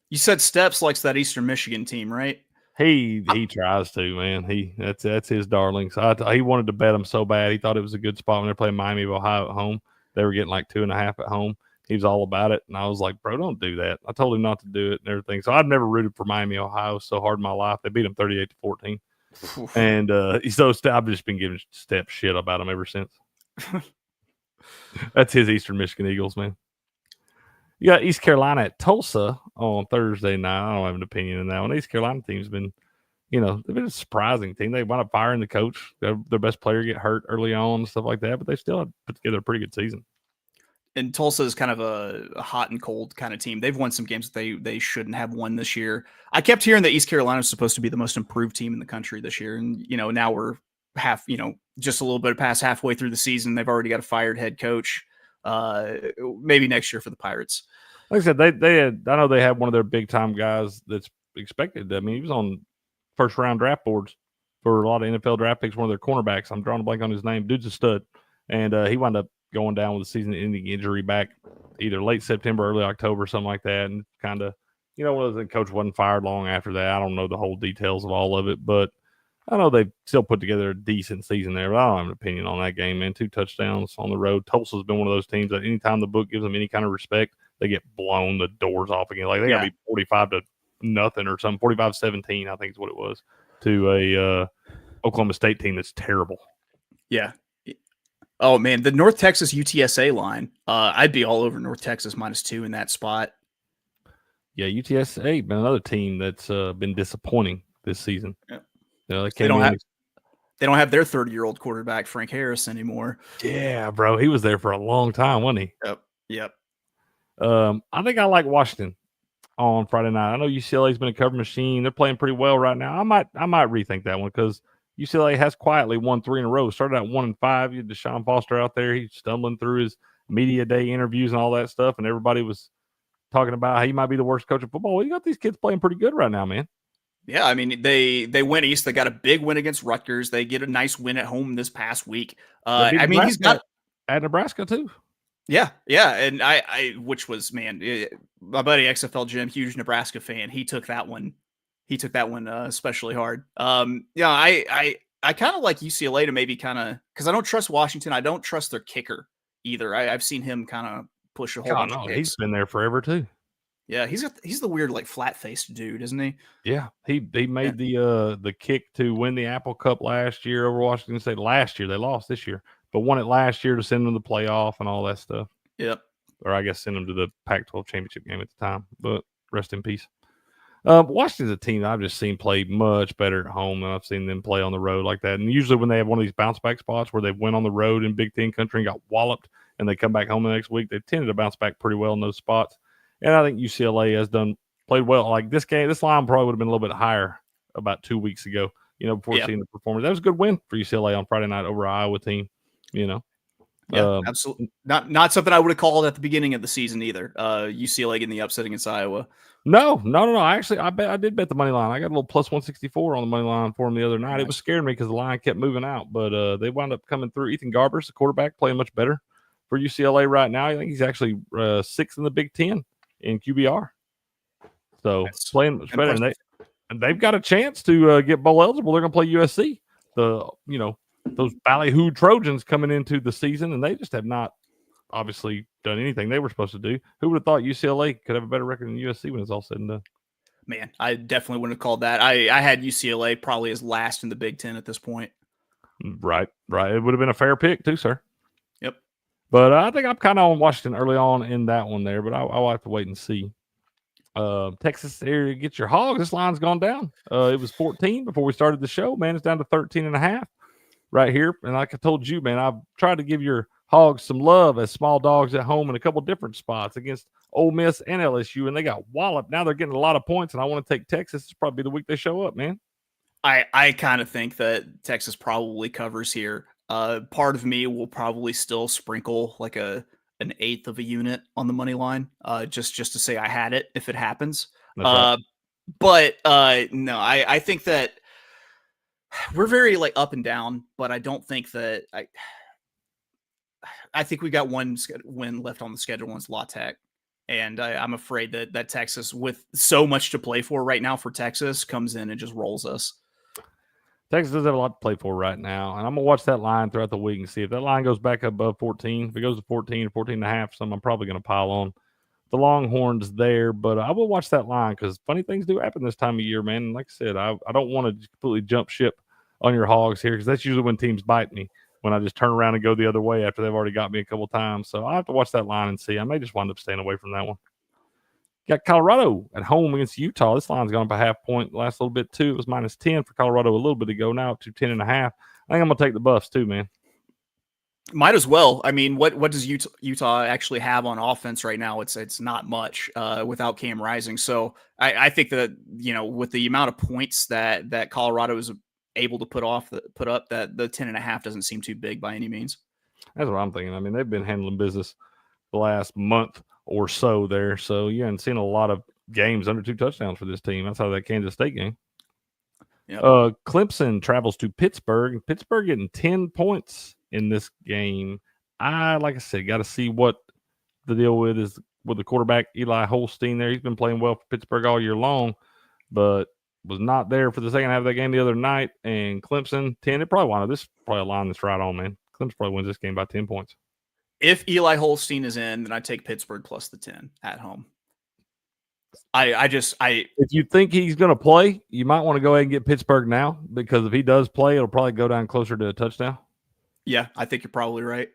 Speaker 16: You said Steps likes that Eastern Michigan team, right?
Speaker 15: He tries to, man. That's his darling. So he wanted to bet him so bad. He thought it was a good spot when they're playing Miami of Ohio at home. They were getting like 2.5 at home. He was all about it, and I was like, bro, don't do that. I told him not to do it and everything. So I've never rooted for Miami, Ohio so hard in my life. They beat them 38-14. And so I've just been giving Step shit about him ever since. That's his Eastern Michigan Eagles, man. You got East Carolina at Tulsa on Thursday night. I don't have an opinion in that one. East Carolina team's been, they've been a surprising team. They wound up firing the coach. Their best player get hurt early on and stuff like that, but they still have put together a pretty good season.
Speaker 16: And Tulsa is kind of a hot and cold kind of team. They've won some games that they shouldn't have won this year. I kept hearing that East Carolina is supposed to be the most improved team in the country this year. And, now we're just a little bit past halfway through the season. They've already got a fired head coach. Maybe next year for the Pirates.
Speaker 15: Like I said, I know they had one of their big time guys that's expected. I mean, he was on first round draft boards for a lot of NFL draft picks, one of their cornerbacks. I'm drawing a blank on his name. Dude's a stud. And he wound up going down with a season-ending injury back either late September, early October, something like that. And kind of, the coach wasn't fired long after that. I don't know the whole details of all of it, but I know they've still put together a decent season there. But I don't have an opinion on that game, man. 2 touchdowns on the road. Tulsa's been one of those teams that anytime the book gives them any kind of respect, they get blown the doors off again. Like they got to be 45-0 or something, 45-17, I think is what it was, to a Oklahoma State team that's terrible.
Speaker 16: Yeah. Oh, man, the North Texas UTSA line, I'd be all over North Texas -2 in that spot.
Speaker 15: Yeah, UTSA been another team that's been disappointing this season.
Speaker 16: Yeah.
Speaker 15: They don't
Speaker 16: have their 30-year-old quarterback, Frank Harris, anymore.
Speaker 15: Yeah, bro. He was there for a long time, wasn't he?
Speaker 16: Yep.
Speaker 15: I think I like Washington on Friday night. I know UCLA's been a cover machine. They're playing pretty well right now. I might rethink that one because UCLA has quietly won 3 in a row. Started out 1-5. You had Deshaun Foster out there. He's stumbling through his media day interviews and all that stuff, and everybody was talking about how he might be the worst coach of football. Well, you got these kids playing pretty good right now, man.
Speaker 16: Yeah, I mean, they went east. They got a big win against Rutgers. They get a nice win at home this past week. I mean, he's got
Speaker 15: at Nebraska too.
Speaker 16: Yeah, and I which was, man, my buddy XFL Jim, huge Nebraska fan. He took that one especially hard. I kind of like UCLA to maybe kind of, because I don't trust Washington. I don't trust their kicker either. I've seen him kind of push a whole bunch of kicks.
Speaker 15: He's been there forever too.
Speaker 16: Yeah, he's the weird like flat-faced dude, isn't he?
Speaker 15: Yeah, he made the kick to win the Apple Cup last year over Washington State. Last year they lost this year, but won it last year to send them to the playoff and all that stuff.
Speaker 16: Yep.
Speaker 15: Or I guess send them to the Pac-12 championship game at the time. But rest in peace. Washington's a team I've just seen play much better at home than I've seen them play on the road like that. And usually when they have one of these bounce back spots where they went on the road in Big Ten country and got walloped, and they come back home the next week, they tended to bounce back pretty well in those spots. And I think UCLA has played well. Like this line probably would have been a little bit higher about 2 weeks ago, before seeing the performance. That was a good win for UCLA on Friday night over Iowa team,
Speaker 16: Yeah, absolutely. Not something I would have called at the beginning of the season either. UCLA getting the upset against Iowa.
Speaker 15: No. Actually, I did bet the money line. I got a little plus 164 on the money line for them the other night. Nice. It was scaring me because the line kept moving out, but they wound up coming through. Ethan Garbers, the quarterback, playing much better for UCLA right now. I think he's actually 6th in the Big Ten in QBR. So playing much better. And they've got a chance to get bowl eligible. They're going to play USC. Those ballyhoo Trojans coming into the season, and they just have not obviously done anything they were supposed to do. Who would have thought UCLA could have a better record than USC when it's all said and done?
Speaker 16: Man, I definitely wouldn't have called that. I had UCLA probably as last in the Big Ten at this point.
Speaker 15: Right. It would have been a fair pick too, sir.
Speaker 16: Yep.
Speaker 15: But I think I'm kind of on Washington early on in that one there, but I'll have to wait and see. Texas area, get your hogs. This line's gone down. It was 14 before we started the show, man. It's down to 13.5 right here. And like I told you, man, I've tried to give your hogs some love as small dogs at home in a couple different spots against Ole Miss and LSU, and they got walloped. Now they're getting a lot of points, and I want to take Texas. It's probably the week they show up, man.
Speaker 16: I kind of think that Texas probably covers here. Part of me will probably still sprinkle like an 1/8 of a unit on the money line, just to say I had it if it happens.
Speaker 15: Right.
Speaker 16: But no, I think that we're very like up and down, but I don't think that I think we got one win left on the schedule, and it's La Tech. And I'm afraid that Texas, with so much to play for right now for Texas, comes in and just rolls us.
Speaker 15: Texas does have a lot to play for right now, and I'm going to watch that line throughout the week and see if that line goes back above 14. If it goes to 14 or 14 and a half, some I'm probably going to pile on the Longhorns there, but I will watch that line because funny things do happen this time of year, man. And like I said, I don't want to completely jump ship on your Hogs here because that's usually when teams bite me, when I just turn around and go the other way after they've already got me a couple times. So I have to watch that line and see. I may just wind up staying away from that one. Got Colorado at home against Utah. This line's gone up a half point the last little bit, too. It was minus 10 for Colorado a little bit ago, now to 10.5. I think I'm going to take the Buffs, too, man.
Speaker 16: Might as well. I mean, what does Utah actually have on offense right now? It's not much without Cam Rising. So I think that, with the amount of points that Colorado is able to put up, that the 10.5 doesn't seem too big by any means.
Speaker 15: That's what I'm thinking. I mean, they've been handling business the last month or so there. So you haven't seen a lot of games under 2 touchdowns for this team. That's how that Kansas State game.
Speaker 16: Yep.
Speaker 15: Clemson travels to Pittsburgh. Pittsburgh getting 10 points in this game. Like I said, got to see what the deal is with the quarterback, Eli Holstein there. He's been playing well for Pittsburgh all year long, but was not there for the second half of that game the other night. And Clemson, 10. It probably this is probably a line that's right on, man. Clemson probably wins this game by 10 points.
Speaker 16: If Eli Holstein is in, then I take Pittsburgh plus the 10 at home.
Speaker 15: If you think he's going to play, you might want to go ahead and get Pittsburgh now, because if he does play, it'll probably go down closer to a touchdown.
Speaker 16: Yeah, I think you're probably right.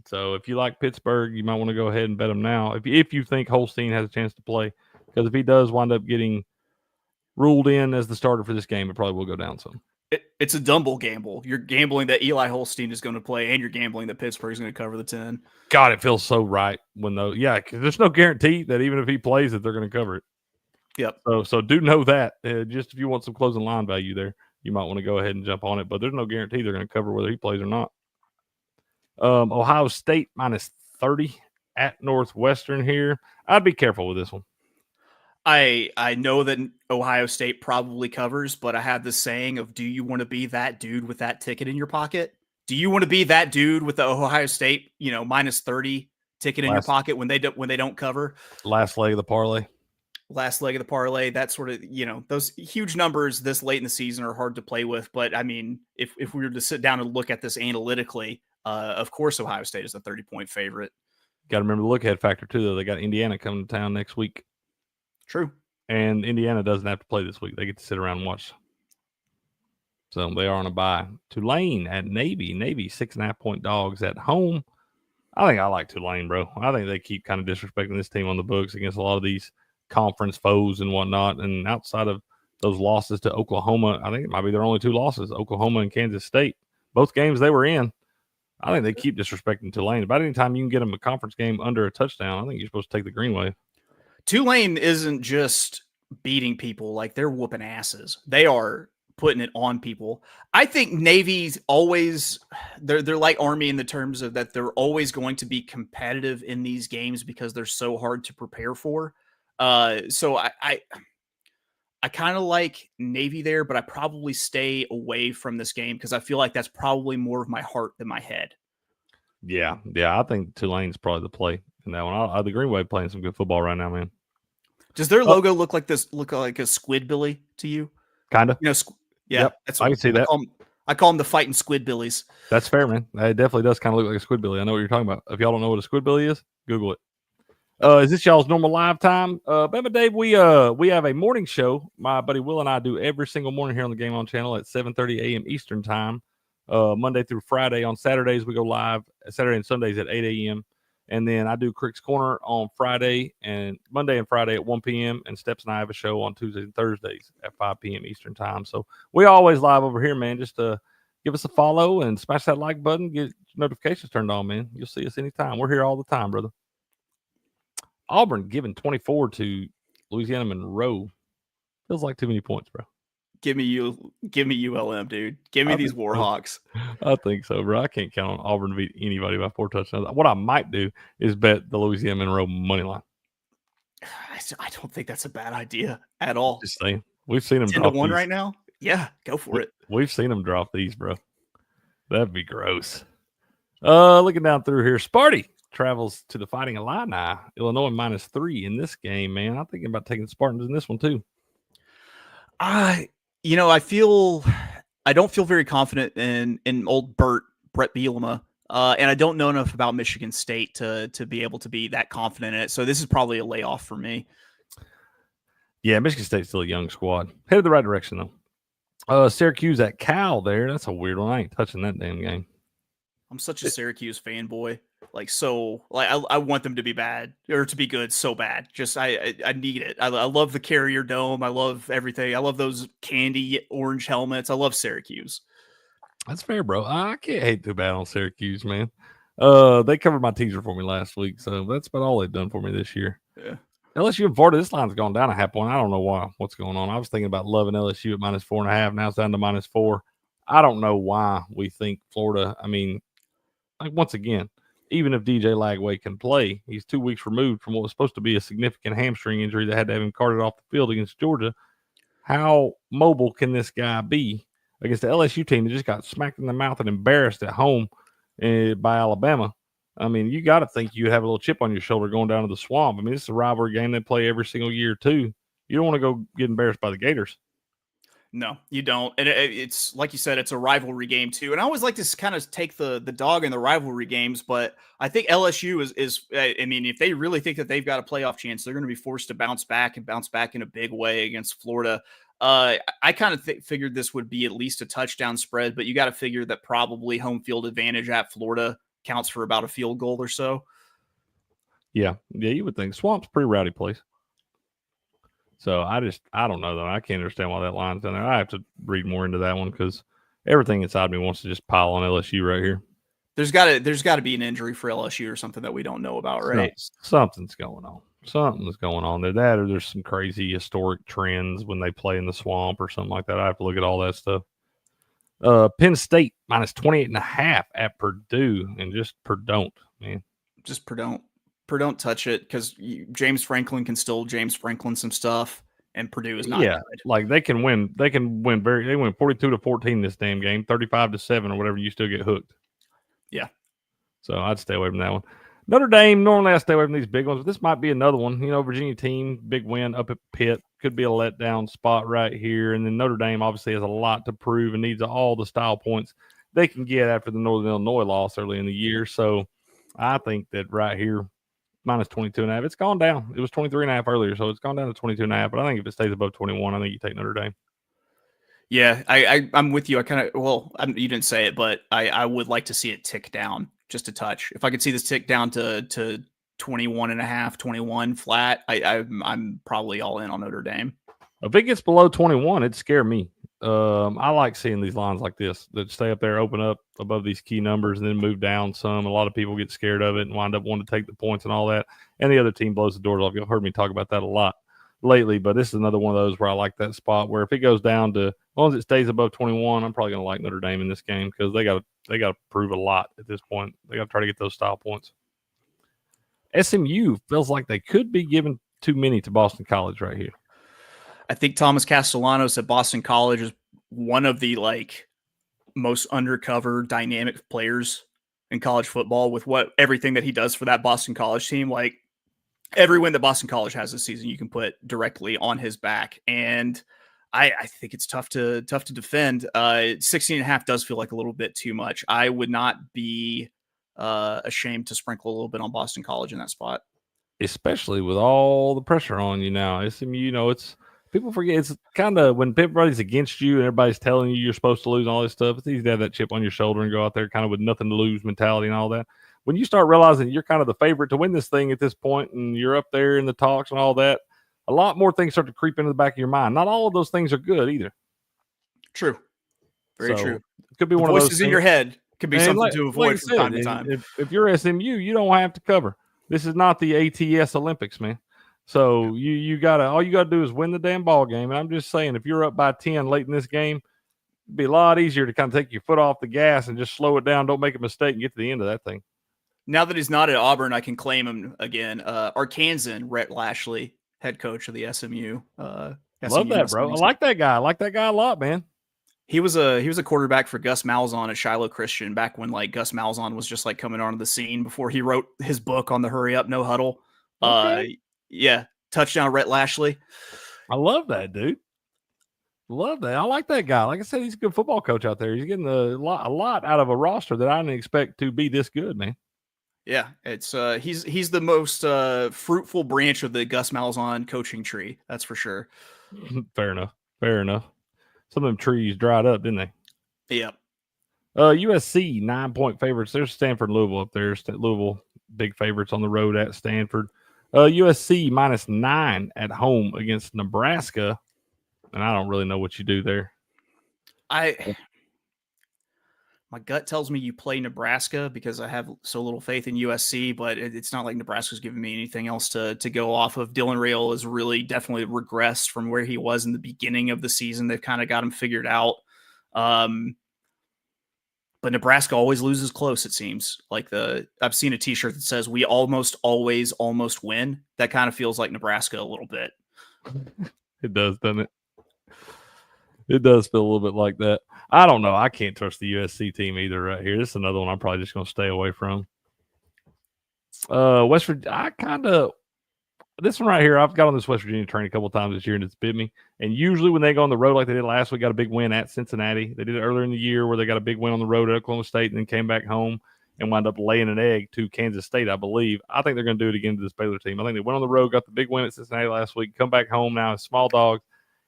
Speaker 15: So if you like Pittsburgh, you might want to go ahead and bet him now. If you think Holstein has a chance to play, because if he does wind up getting ruled in as the starter for this game, it probably will go down some.
Speaker 16: It's a double gamble. You're gambling that Eli Holstein is going to play, and you're gambling that Pittsburgh is going to cover the 10.
Speaker 15: God, it feels so right when those. Yeah, because there's no guarantee that even if he plays, that they're going to cover it.
Speaker 16: Yep.
Speaker 15: So do know that. Just if you want some closing line value there, you might want to go ahead and jump on it. But there's no guarantee they're going to cover whether he plays or not. Ohio State minus 30 at Northwestern here. I'd be careful with this one.
Speaker 16: I know that Ohio State probably covers, but I have this saying of, do you want to be that dude with that ticket in your pocket? Do you want to be that dude with the Ohio State, minus 30 ticket in your pocket when they don't cover?
Speaker 15: Last leg of the parlay.
Speaker 16: That sort of, those huge numbers this late in the season are hard to play with. But I mean, if we were to sit down and look at this analytically, of course, Ohio State is a 30-point favorite.
Speaker 15: Got to remember the look ahead factor too, though. They got Indiana coming to town next week.
Speaker 16: True.
Speaker 15: And Indiana doesn't have to play this week. They get to sit around and watch. So they are on a bye. Tulane at Navy. Navy 6.5-point dogs at home. I think I like Tulane, bro. I think they keep kind of disrespecting this team on the books against a lot of these conference foes and whatnot. And outside of those losses to Oklahoma, I think it might be their only 2 losses, Oklahoma and Kansas State. Both games they were in. I think they keep disrespecting Tulane. About any time you can get them a conference game under a touchdown, I think you're supposed to take the green wave.
Speaker 16: Tulane isn't just beating people, like they're whooping asses. They are putting it on people. I think Navy's always they're like Army in the terms of that they're always going to be competitive in these games because they're so hard to prepare for. So I kind of like Navy there, but I probably stay away from this game because I feel like that's probably more of my heart than my head.
Speaker 15: Yeah. I think Tulane's probably the play in that one. The Green Wave playing some good football right now, man.
Speaker 16: Does their logo look like a Squidbilly to you?
Speaker 15: Kind of.
Speaker 16: Yeah,
Speaker 15: yep,
Speaker 16: that's
Speaker 15: I can see that.
Speaker 16: I call them the fighting Squidbillies.
Speaker 15: That's fair, man. It definitely does kind of look like a Squidbilly. I know what you're talking about. If y'all don't know what a Squidbilly is, Google it. Is this y'all's normal live time? Bama Dave, we have a morning show. My buddy Will and I do every single morning here on the Game On channel at 7:30 a.m. Eastern time, Monday through Friday. On Saturdays, we go live Saturday and Sundays at 8 a.m. And then I do Crick's Corner on Monday and Friday at 1 p.m. And Steps and I have a show on Tuesdays and Thursdays at 5 p.m. Eastern time. So we always live over here, man. Just give us a follow and smash that like button. Get notifications turned on, man. You'll see us anytime. We're here all the time, brother. Auburn giving 24 to Louisiana Monroe. Feels like too many points, bro.
Speaker 16: Give me ULM, dude. Give me these Warhawks.
Speaker 15: I think so, bro. I can't count on Auburn to beat anybody by 4 touchdowns. What I might do is bet the Louisiana Monroe money line.
Speaker 16: I don't think that's a bad idea at all.
Speaker 15: Just saying. We've seen them
Speaker 16: 10
Speaker 15: drop
Speaker 16: to 1
Speaker 15: these.
Speaker 16: right now. Yeah, go for it.
Speaker 15: We've seen them drop these, bro. That'd be gross. Looking down through here, Sparty travels to the Fighting Illini. Illinois -3 in this game, man. I'm thinking about taking Spartans in this one too.
Speaker 16: I don't feel very confident in old Brett Bielema. And I don't know enough about Michigan State to be able to be that confident in it. So this is probably a layoff for me.
Speaker 15: Yeah, Michigan State's still a young squad. Headed the right direction, though. Syracuse at Cal there. That's a weird one. I ain't touching that damn game.
Speaker 16: I'm such a Syracuse fanboy. I want them to be bad or to be good so bad. Just I need it. I love the Carrier Dome. I love everything. I love those candy orange helmets. I love Syracuse.
Speaker 15: That's fair, bro. I can't hate too bad on Syracuse, man. They covered my teaser for me last week, so that's about all they've done for me this year.
Speaker 16: Yeah.
Speaker 15: LSU and Florida, this line's gone down a half point. I don't know why. What's going on? I was thinking about loving LSU at -4.5. Now it's down to -4. I don't know why we think Florida. I mean, like once again, even if DJ Lagway can play, he's 2 weeks removed from what was supposed to be a significant hamstring injury that had to have him carted off the field against Georgia. How mobile can this guy be against the LSU team that just got smacked in the mouth and embarrassed at home by Alabama? I mean, you got to think you'd have a little chip on your shoulder going down to the Swamp. I mean, this is a rivalry game they play every single year, too. You don't want to go get embarrassed by the Gators.
Speaker 16: No, you don't. And it's like you said, it's a rivalry game, too. And I always like to kind of take the dog in the rivalry games, but I think LSU is I mean, if they really think that they've got a playoff chance, they're going to be forced to bounce back in a big way against Florida. I kind of figured this would be at least a touchdown spread, but you got to figure that probably home field advantage at Florida counts for about a field goal or so.
Speaker 15: Yeah, you would think. Swamp's a pretty rowdy place. So I don't know, though. I can't understand why that line's down there. I have to read more into that one because everything inside me wants to just pile on LSU right here.
Speaker 16: There's got to be an injury for LSU or something that we don't know about, right?
Speaker 15: Something's going on. Something's going on there. That or there's some crazy historic trends when they play in the Swamp or something like that. I have to look at all that stuff. Penn State -28.5 at Purdue, and just Purdue, man.
Speaker 16: Just Purdue don't touch it because James Franklin can still James Franklin some stuff, and Purdue is not good.
Speaker 15: Like they win 42-14 this damn game, 35-7 or whatever. You still get hooked.
Speaker 16: Yeah.
Speaker 15: So I'd stay away from that one. Notre Dame, normally I stay away from these big ones, but this might be another one. You know, Virginia team, big win up at Pitt. Could be a letdown spot right here. And then Notre Dame obviously has a lot to prove and needs all the style points they can get after the Northern Illinois loss early in the year. So I think that right here, -22.5. It's gone down. It was 23.5 earlier, so it's gone down to 22.5. But I think if it stays above 21, I think you take Notre Dame.
Speaker 16: Yeah, I'm with you. You didn't say it, but I would like to see it tick down just a touch. If I could see this tick down to 21.5, 21 flat, I'm probably all in on Notre Dame.
Speaker 15: If it gets below 21, it'd scare me. I like seeing these lines like this that stay up there, open up above these key numbers, and then move down some. A lot of people get scared of it and wind up wanting to take the points and all that. And the other team blows the doors off. You've heard me talk about that a lot lately, but this is another one of those where I like that spot where if it goes down to, as long as it stays above 21, I'm probably going to like Notre Dame in this game because they got to prove a lot at this point. They got to try to get those style points. SMU feels like they could be giving too many to Boston College right here.
Speaker 16: I think Thomas Castellanos at Boston College is one of the most undercover dynamic players in college football with everything that he does for that Boston College team. Like every win that Boston College has this season, you can put directly on his back. And I think it's tough to defend. 16.5 does feel like a little bit too much. I would not be ashamed to sprinkle a little bit on Boston College in that spot.
Speaker 15: Especially with all the pressure on you now. SMU, it's people forget it's kind of when everybody's against you and everybody's telling you you're supposed to lose and all this stuff. It's easy to have that chip on your shoulder and go out there kind of with nothing to lose mentality and all that. When you start realizing you're kind of the favorite to win this thing at this point and you're up there in the talks and all that, a lot more things start to creep into the back of your mind. Not all of those things are good either.
Speaker 16: True. Very true.
Speaker 15: It could be one of those
Speaker 16: voices in your head. Could be something to avoid from time to time.
Speaker 15: If you're SMU, you don't have to cover. This is not the ATS Olympics, man. So all you gotta do is win the damn ball game. And I'm just saying, if you're up by 10 late in this game, it'd be a lot easier to kind of take your foot off the gas and just slow it down. Don't make a mistake and get to the end of that thing.
Speaker 16: Now that he's not at Auburn, I can claim him again. Arkansan, Rhett Lashley, head coach of the SMU.
Speaker 15: Love that, bro. I like that guy. I like that guy a lot, man.
Speaker 16: He was a quarterback for Gus Malzahn at Shiloh Christian back when like Gus Malzahn was just like coming onto the scene before he wrote his book on the hurry up, no huddle.
Speaker 15: Okay.
Speaker 16: Yeah. Touchdown Rhett Lashley.
Speaker 15: I love that, dude. Love that. I like that guy. Like I said, he's a good football coach out there. He's getting a lot out of a roster that I didn't expect to be this good, man.
Speaker 16: Yeah, it's he's the most fruitful branch of the Gus Malzahn coaching tree. That's for sure.
Speaker 15: Fair enough. Fair enough. Some of them trees dried up, didn't they?
Speaker 16: Yep.
Speaker 15: USC 9-point favorites. There's Stanford, Louisville up there. Louisville big favorites on the road at Stanford. USC -9 at home against Nebraska, and I don't really know what you do there.
Speaker 16: My gut tells me you play Nebraska because I have so little faith in USC, but it's not like Nebraska's giving me anything else to go off of. Dylan Rail has really definitely regressed from where he was in the beginning of the season. They've kind of got him figured out. But Nebraska always loses close, it seems. Like I've seen a t-shirt that says we almost always almost win. That kind of feels like Nebraska a little bit.
Speaker 15: It does, doesn't it? It does feel a little bit like that. I don't know. I can't trust the USC team either right here. This is another one I'm probably just going to stay away from. West Virginia, this one right here, I've got on this West Virginia train a couple of times this year, and it's bit me. And usually when they go on the road like they did last week, got a big win at Cincinnati. They did it earlier in the year where they got a big win on the road at Oklahoma State and then came back home and wound up laying an egg to Kansas State, I believe. I think they're going to do it again to this Baylor team. I think they went on the road, got the big win at Cincinnati last week, come back home now as small dogs,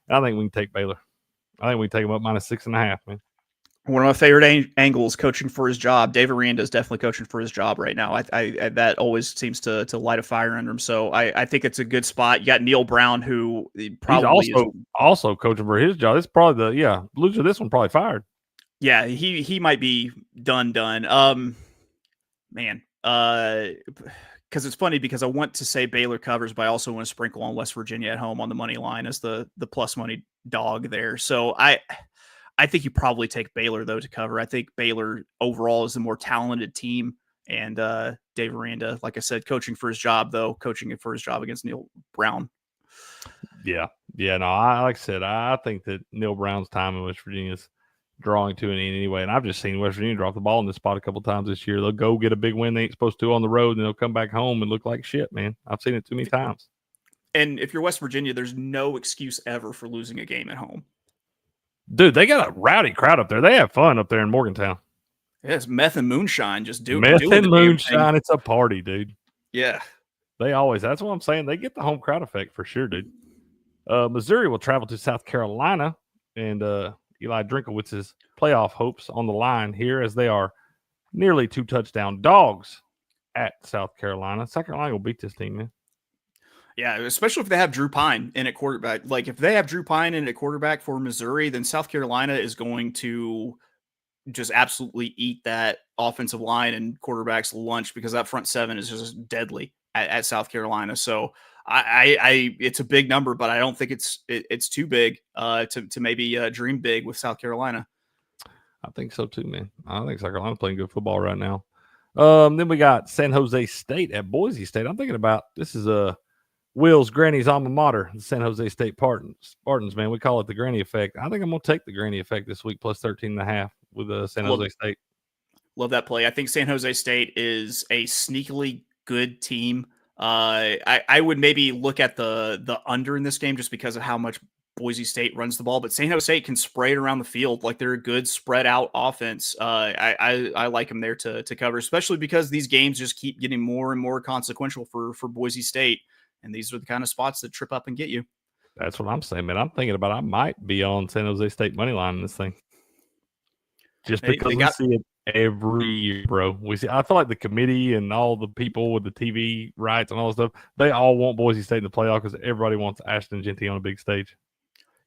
Speaker 15: and I think we can take Baylor. I think we can take them up -6.5, man.
Speaker 16: One of my favorite angles, coaching for his job. Dave Aranda is definitely coaching for his job right now. I that always seems to light a fire under him. So I think it's a good spot. You got Neil Brown, who probably
Speaker 15: he's also coaching for his job. It's probably loser. This one probably fired.
Speaker 16: Yeah, he might be done. Man, because it's funny because I want to say Baylor covers, but I also want to sprinkle on West Virginia at home on the money line as the plus money dog there. So I think you probably take Baylor, though, to cover. I think Baylor overall is the more talented team. And Dave Aranda, like I said, coaching for his job against Neil Brown.
Speaker 15: Yeah. Yeah, no, like I said, I think that Neil Brown's time in West Virginia is drawing to an end anyway. And I've just seen West Virginia drop the ball in this spot a couple times this year. They'll go get a big win they ain't supposed to on the road, and they'll come back home and look like shit, man. I've seen it too many times.
Speaker 16: And if you're West Virginia, there's no excuse ever for losing a game at home.
Speaker 15: Dude, they got a rowdy crowd up there. They have fun up there in Morgantown.
Speaker 16: Yeah, it's meth and moonshine. Just doing
Speaker 15: moonshine. It's a party, dude.
Speaker 16: Yeah.
Speaker 15: That's what I'm saying. They get the home crowd effect for sure, dude. Missouri will travel to South Carolina, and Eli Drinkowitz's playoff hopes on the line here as they are nearly 2 touchdown dogs at South Carolina. South Carolina will beat this team, man.
Speaker 16: Yeah, especially if they have Drew Pine in at quarterback. Like, if they have Drew Pine in at quarterback for Missouri, then South Carolina is going to just absolutely eat that offensive line and quarterback's lunch because that front seven is just deadly at South Carolina. So I it's a big number, but I don't think it's too big to maybe dream big with South Carolina.
Speaker 15: I think so too, man. I think South Carolina playing good football right now. Then we got San Jose State at Boise State. I'm thinking about this is Will's granny's alma mater, the San Jose State Spartans, man. We call it the granny effect. I think I'm going to take the granny effect this week plus 13.5 with San Jose State.
Speaker 16: Love that play. I think San Jose State is a sneakily good team. I would maybe look at the under in this game just because of how much Boise State runs the ball, but San Jose State can spray it around the field. Like, they're a good spread out offense. I like them there to cover, especially because these games just keep getting more and more consequential for Boise State. And these are the kind of spots that trip up and get you.
Speaker 15: That's what I'm saying, man. I'm thinking about I might be on San Jose State money line in this thing. Just because we see it every year, bro. I feel like the committee and all the people with the TV rights and all that stuff, they all want Boise State in the playoff because everybody wants Ashton Genty on a big stage.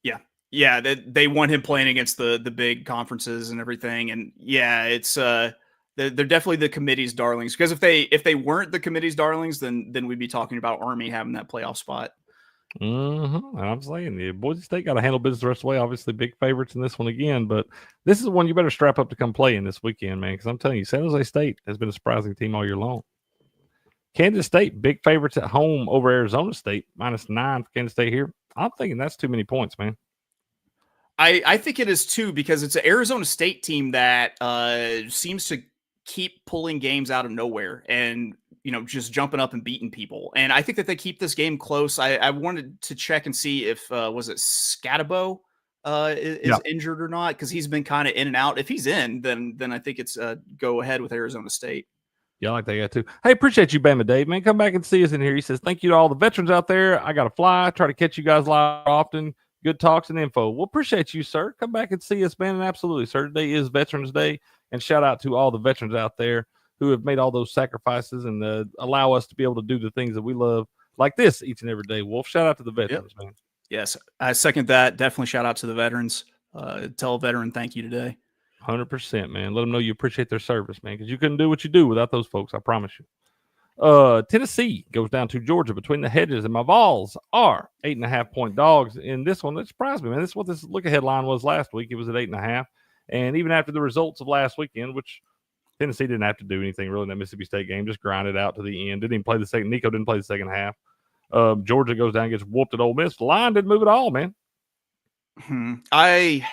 Speaker 16: Yeah. Yeah. They want him playing against the big conferences and everything. And yeah, it's they're definitely the committee's darlings, because if they weren't the committee's darlings, then we'd be talking about Army having that playoff spot.
Speaker 15: I'm saying Boise State got to handle business the rest of the way. Obviously, big favorites in this one again, but this is one you better strap up to come play in this weekend, man. Because I'm telling you, San Jose State has been a surprising team all year long. Kansas State, big favorites at home over Arizona State, -9 for Kansas State here. I'm thinking that's too many points, man.
Speaker 16: I think it is too, because it's an Arizona State team that seems to keep pulling games out of nowhere and, just jumping up and beating people. And I think that they keep this game close. I wanted to check and see if, was it Scatabo is injured or not? Because he's been kind of in and out. If he's in, then I think it's go ahead with Arizona State.
Speaker 15: Yeah, I like that guy too. Hey, appreciate you, Bama Dave, man. Come back and see us in here. He says, thank you to all the veterans out there. I got to fly. Try to catch you guys live often. Good talks and info. Well, appreciate you, sir. Come back and see us, man. And absolutely, sir. Today is Veterans Day. And shout out to all the veterans out there who have made all those sacrifices and allow us to be able to do the things that we love like this each and every day. Wolf, shout out to the veterans, man.
Speaker 16: Yes, I second that. Definitely shout out to the veterans. Tell a veteran thank you today.
Speaker 15: 100%, man. Let them know you appreciate their service, man, because you couldn't do what you do without those folks. I promise you. Tennessee goes down to Georgia between the hedges, and my Vols are 8.5-point dogs in this one. That surprised me, man. This is what this look-ahead line was last week. It was at 8.5, and even after the results of last weekend, which Tennessee didn't have to do anything really in that Mississippi State game, just grinded out to the end. Didn't even play the second. Nico didn't play the second half. Georgia goes down and gets whooped at Ole Miss. The line didn't move at all, man.
Speaker 16: My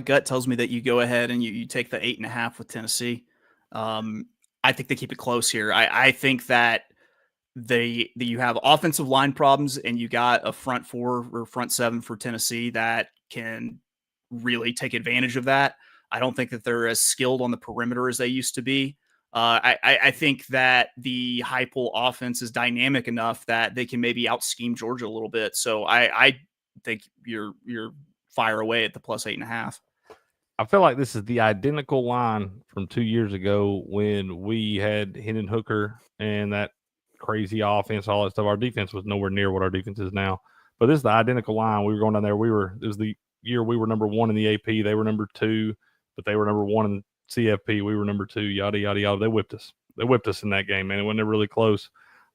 Speaker 16: gut tells me that you go ahead and you take the 8.5 with Tennessee. I think they keep it close here. I think that you have offensive line problems, and you got a front four or front seven for Tennessee that can really take advantage of that. I don't think that they're as skilled on the perimeter as they used to be. I think that the Heupel offense is dynamic enough that they can maybe out scheme Georgia a little bit. So I think you're fire away at the plus 8.5.
Speaker 15: I feel like this is the identical line from 2 years ago when we had Hendon Hooker and that crazy offense, all that stuff. Our defense was nowhere near what our defense is now. But this is the identical line. We were going down there. It was the year we were number 1 in the AP. They were number 2, but they were number 1 in CFP. We were number 2, yada, yada, yada. They whipped us. They whipped us in that game, man. It wasn't really close.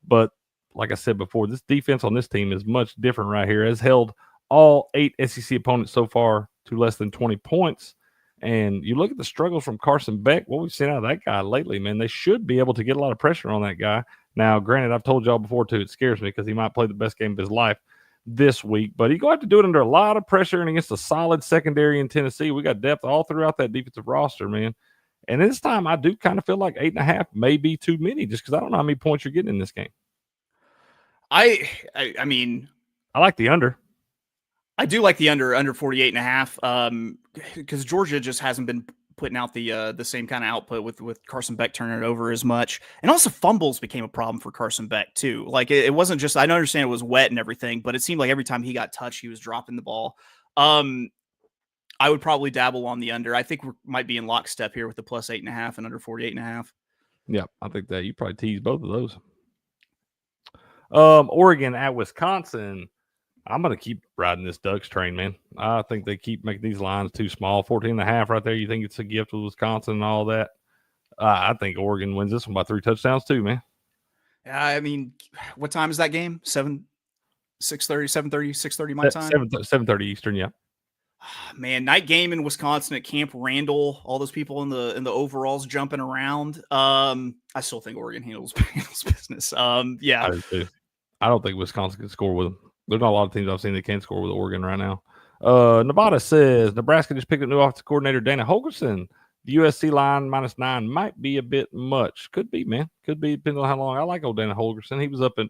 Speaker 15: But like I said before, this defense on this team is much different right here. Has held all 8 SEC opponents so far to less than 20 points. And you look at the struggles from Carson Beck, what we've seen out of that guy lately, man, they should be able to get a lot of pressure on that guy. Now, granted, I've told y'all before, too, it scares me because he might play the best game of his life this week. But he's going to have to do it under a lot of pressure and against a solid secondary in Tennessee. We got depth all throughout that defensive roster, man. And this time, I do kind of feel like 8.5 may be too many just because I don't know how many points you're getting in this game.
Speaker 16: I mean,
Speaker 15: I like the under.
Speaker 16: I do like the under 48.5 because Georgia just hasn't been putting out the same kind of output with Carson Beck turning it over as much. And also fumbles became a problem for Carson Beck too. Like it wasn't just, I understand it was wet and everything, but it seemed like every time he got touched, he was dropping the ball. I would probably dabble on the under. I think we might be in lockstep here with the plus 8.5 and under 48.5.
Speaker 15: Yeah, I think that you probably tease both of those. Oregon at Wisconsin. I'm going to keep riding this Ducks train, man. I think they keep making these lines too small. 14.5 right there. You think it's a gift with Wisconsin and all that? I think Oregon wins this one by 3 touchdowns too, man.
Speaker 16: I mean, what time is that game? 6:30 my time?
Speaker 15: 7:30 Eastern, yeah.
Speaker 16: Man, night game in Wisconsin at Camp Randall. All those people in the overalls jumping around. I still think Oregon handles business. Yeah.
Speaker 15: I do too. I don't think Wisconsin can score with them. There's not a lot of teams I've seen that can score with Oregon right now. Nevada says Nebraska just picked up new offensive coordinator Dana Holgorsen. The USC line -9 might be a bit much. Could be, man. Could be, depending on how long. I like old Dana Holgorsen. He was up in,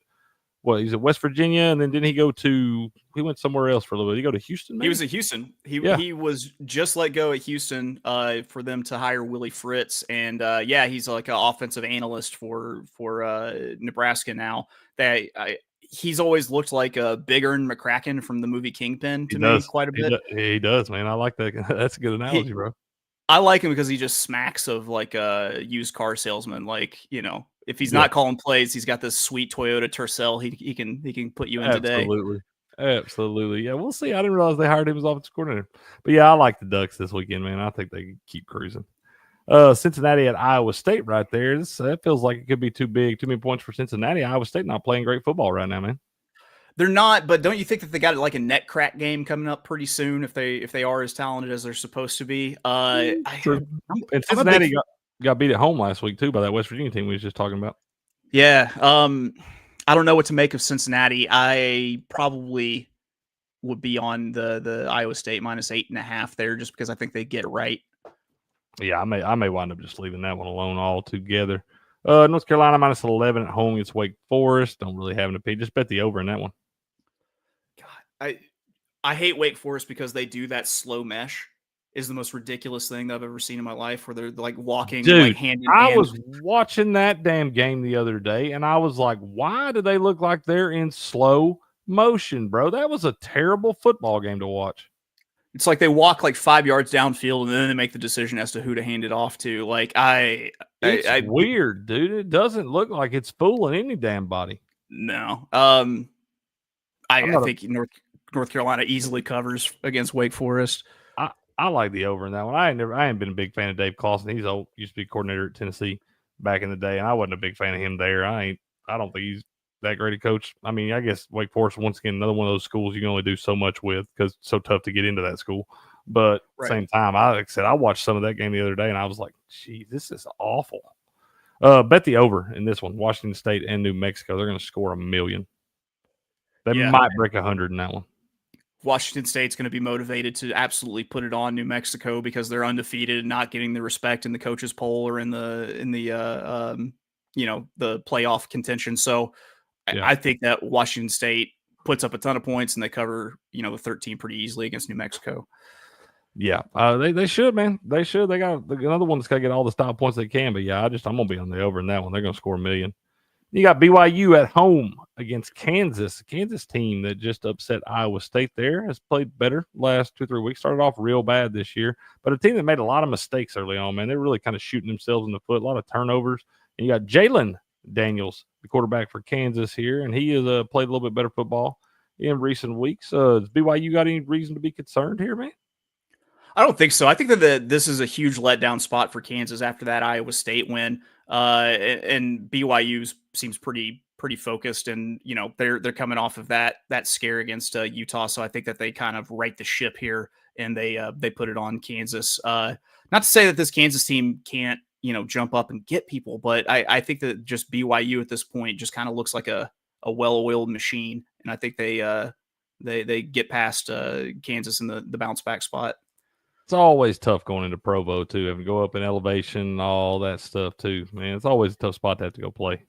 Speaker 15: he's at West Virginia, and then didn't he go to, he went somewhere else for a little bit. Did he go to Houston, maybe?
Speaker 16: He was at Houston. He was just let go at Houston for them to hire Willie Fritz. And, he's like an offensive analyst for Nebraska now. He's always looked like a bigger McCracken from the movie Kingpin to me quite a bit.
Speaker 15: He does, man. I like that. That's a good analogy, bro.
Speaker 16: I like him because he just smacks of like a used car salesman. Like, if he's not calling plays, he's got this sweet Toyota Tercel. He can put you in today.
Speaker 15: Absolutely. Yeah, we'll see. I didn't realize they hired him as offensive coordinator. But yeah, I like the Ducks this weekend, man. I think they can keep cruising. Cincinnati at Iowa State right there. That feels like it could be too big. Too many points for Cincinnati. Iowa State not playing great football right now, man.
Speaker 16: They're not, but don't you think that they got like a net crack game coming up pretty soon if they are as talented as they're supposed to be?
Speaker 15: And Cincinnati got beat at home last week too by that West Virginia team we was just talking about.
Speaker 16: Yeah. I don't know what to make of Cincinnati. I probably would be on the Iowa State -8.5 there, just because I think they get it right.
Speaker 15: Yeah, I may wind up just leaving that one alone altogether. North Carolina -11 at home against Wake Forest. Don't really have an opinion. Just bet the over in that one.
Speaker 16: I hate Wake Forest because they do that slow mesh. Is the most ridiculous thing that I've ever seen in my life, where they're like walking like hand in hand.
Speaker 15: I was watching that damn game the other day, and I was like, why do they look like they're in slow motion, bro? That was a terrible football game to watch.
Speaker 16: It's like they walk like 5 yards downfield, and then they make the decision as to who to hand it off to. Like
Speaker 15: It's weird, dude. It doesn't look like it's fooling any damn body.
Speaker 16: No. I think North Carolina easily covers against Wake Forest.
Speaker 15: I like the over in that one. I ain't been a big fan of Dave Clawson. He's used to be coordinator at Tennessee back in the day, and I wasn't a big fan of him there. I don't think he's that great a coach. I mean, I guess Wake Forest, once again, another one of those schools you can only do so much with because it's so tough to get into that school. But at the same time, like I said, I watched some of that game the other day, and I was like, geez, this is awful. Bet the over in this one. Washington State and New Mexico. They're going to score 1 million. They might break 100 in that one.
Speaker 16: Washington State's going to be motivated to absolutely put it on New Mexico because they're undefeated and not getting the respect in the coaches poll or in the playoff contention. So I think that Washington State puts up a ton of points and they cover, the 13 pretty easily against New Mexico.
Speaker 15: Yeah, they should, man. They should. They got another one that's got to get all the style points they can. But yeah, I'm going to be on the over in that one. They're going to score 1 million. You got BYU at home against Kansas. A Kansas team that just upset Iowa State there has played better last 2-3 weeks. Started off real bad this year, but a team that made a lot of mistakes early on, man. They're really kind of shooting themselves in the foot. A lot of turnovers. And you got Jalen Daniels, the quarterback for Kansas here, and he has played a little bit better football in recent weeks. Does BYU got any reason to be concerned here, man?
Speaker 16: I don't think so. I think that this is a huge letdown spot for Kansas after that Iowa State win. And BYU seems pretty focused, and they're coming off of that scare against Utah. So I think that they kind of right the ship here, and they put it on Kansas. Not to say that this Kansas team can't jump up and get people, but I think that just BYU at this point just kind of looks like a well-oiled machine, and I think they get past Kansas in the bounce back spot.
Speaker 15: It's always tough going into Provo, too. Having to go up in elevation and all that stuff, too, man. It's always a tough spot to have to go play.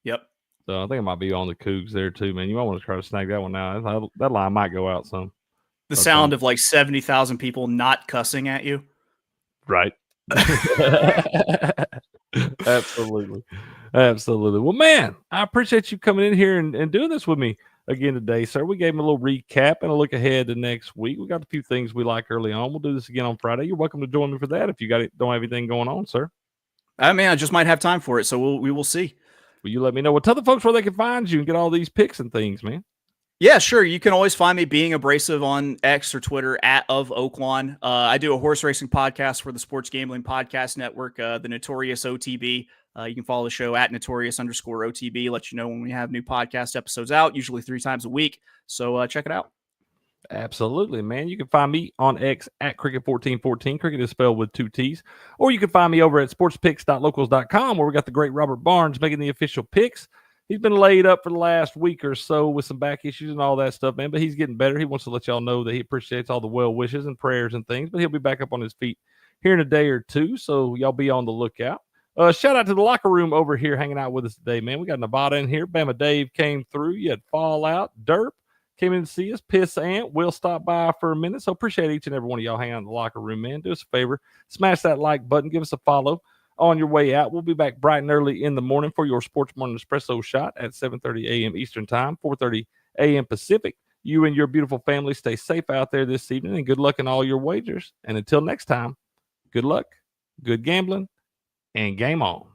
Speaker 16: Yep.
Speaker 15: So I think it might be on the Cougs there, too, man. You might want to try to snag that one now. That line might go out some.
Speaker 16: The sound of like 70,000 people not cussing at you.
Speaker 15: Right. Absolutely. Well, man, I appreciate you coming in here and doing this with me again today, sir. We gave him a little recap and a look ahead to next week. We got a few things we like early on. We'll do this again on Friday. You're welcome to join me for that if you don't have anything going on, sir.
Speaker 16: I mean, I just might have time for it, so we will see.
Speaker 15: Will you let me know? Well, tell the folks where they can find you and get all these picks and things, man.
Speaker 16: Yeah, sure. You can always find me being abrasive on X or Twitter @OfOaklawn. I do a horse racing podcast for the Sports Gambling Podcast Network, the Notorious OTB. You can follow the show @Notorious_OTB, let you know when we have new podcast episodes out, usually 3 times a week. So check it out.
Speaker 15: Absolutely, man. You can find me on X @Cricket1414. Cricket is spelled with 2 T's. Or you can find me over at sportspicks.locals.com, where we got the great Robert Barnes making the official picks. He's been laid up for the last week or so with some back issues and all that stuff, man, but he's getting better. He wants to let y'all know that he appreciates all the well wishes and prayers and things, but he'll be back up on his feet here in a day or two, so y'all be on the lookout. Shout out to the locker room over here hanging out with us today, man. We got Nevada in here. Bama Dave came through. You had Fallout. Derp came in to see us. Piss Ant will stop by for a minute, so appreciate each and every one of y'all hanging out in the locker room, man. Do us a favor. Smash that like button. Give us a follow on your way out. We'll be back bright and early in the morning for your Sports Morning Espresso Shot at 7:30 a.m. Eastern Time, 4:30 a.m. Pacific. You and your beautiful family stay safe out there this evening, and good luck in all your wagers. And until next time, good luck, good gambling, and game on.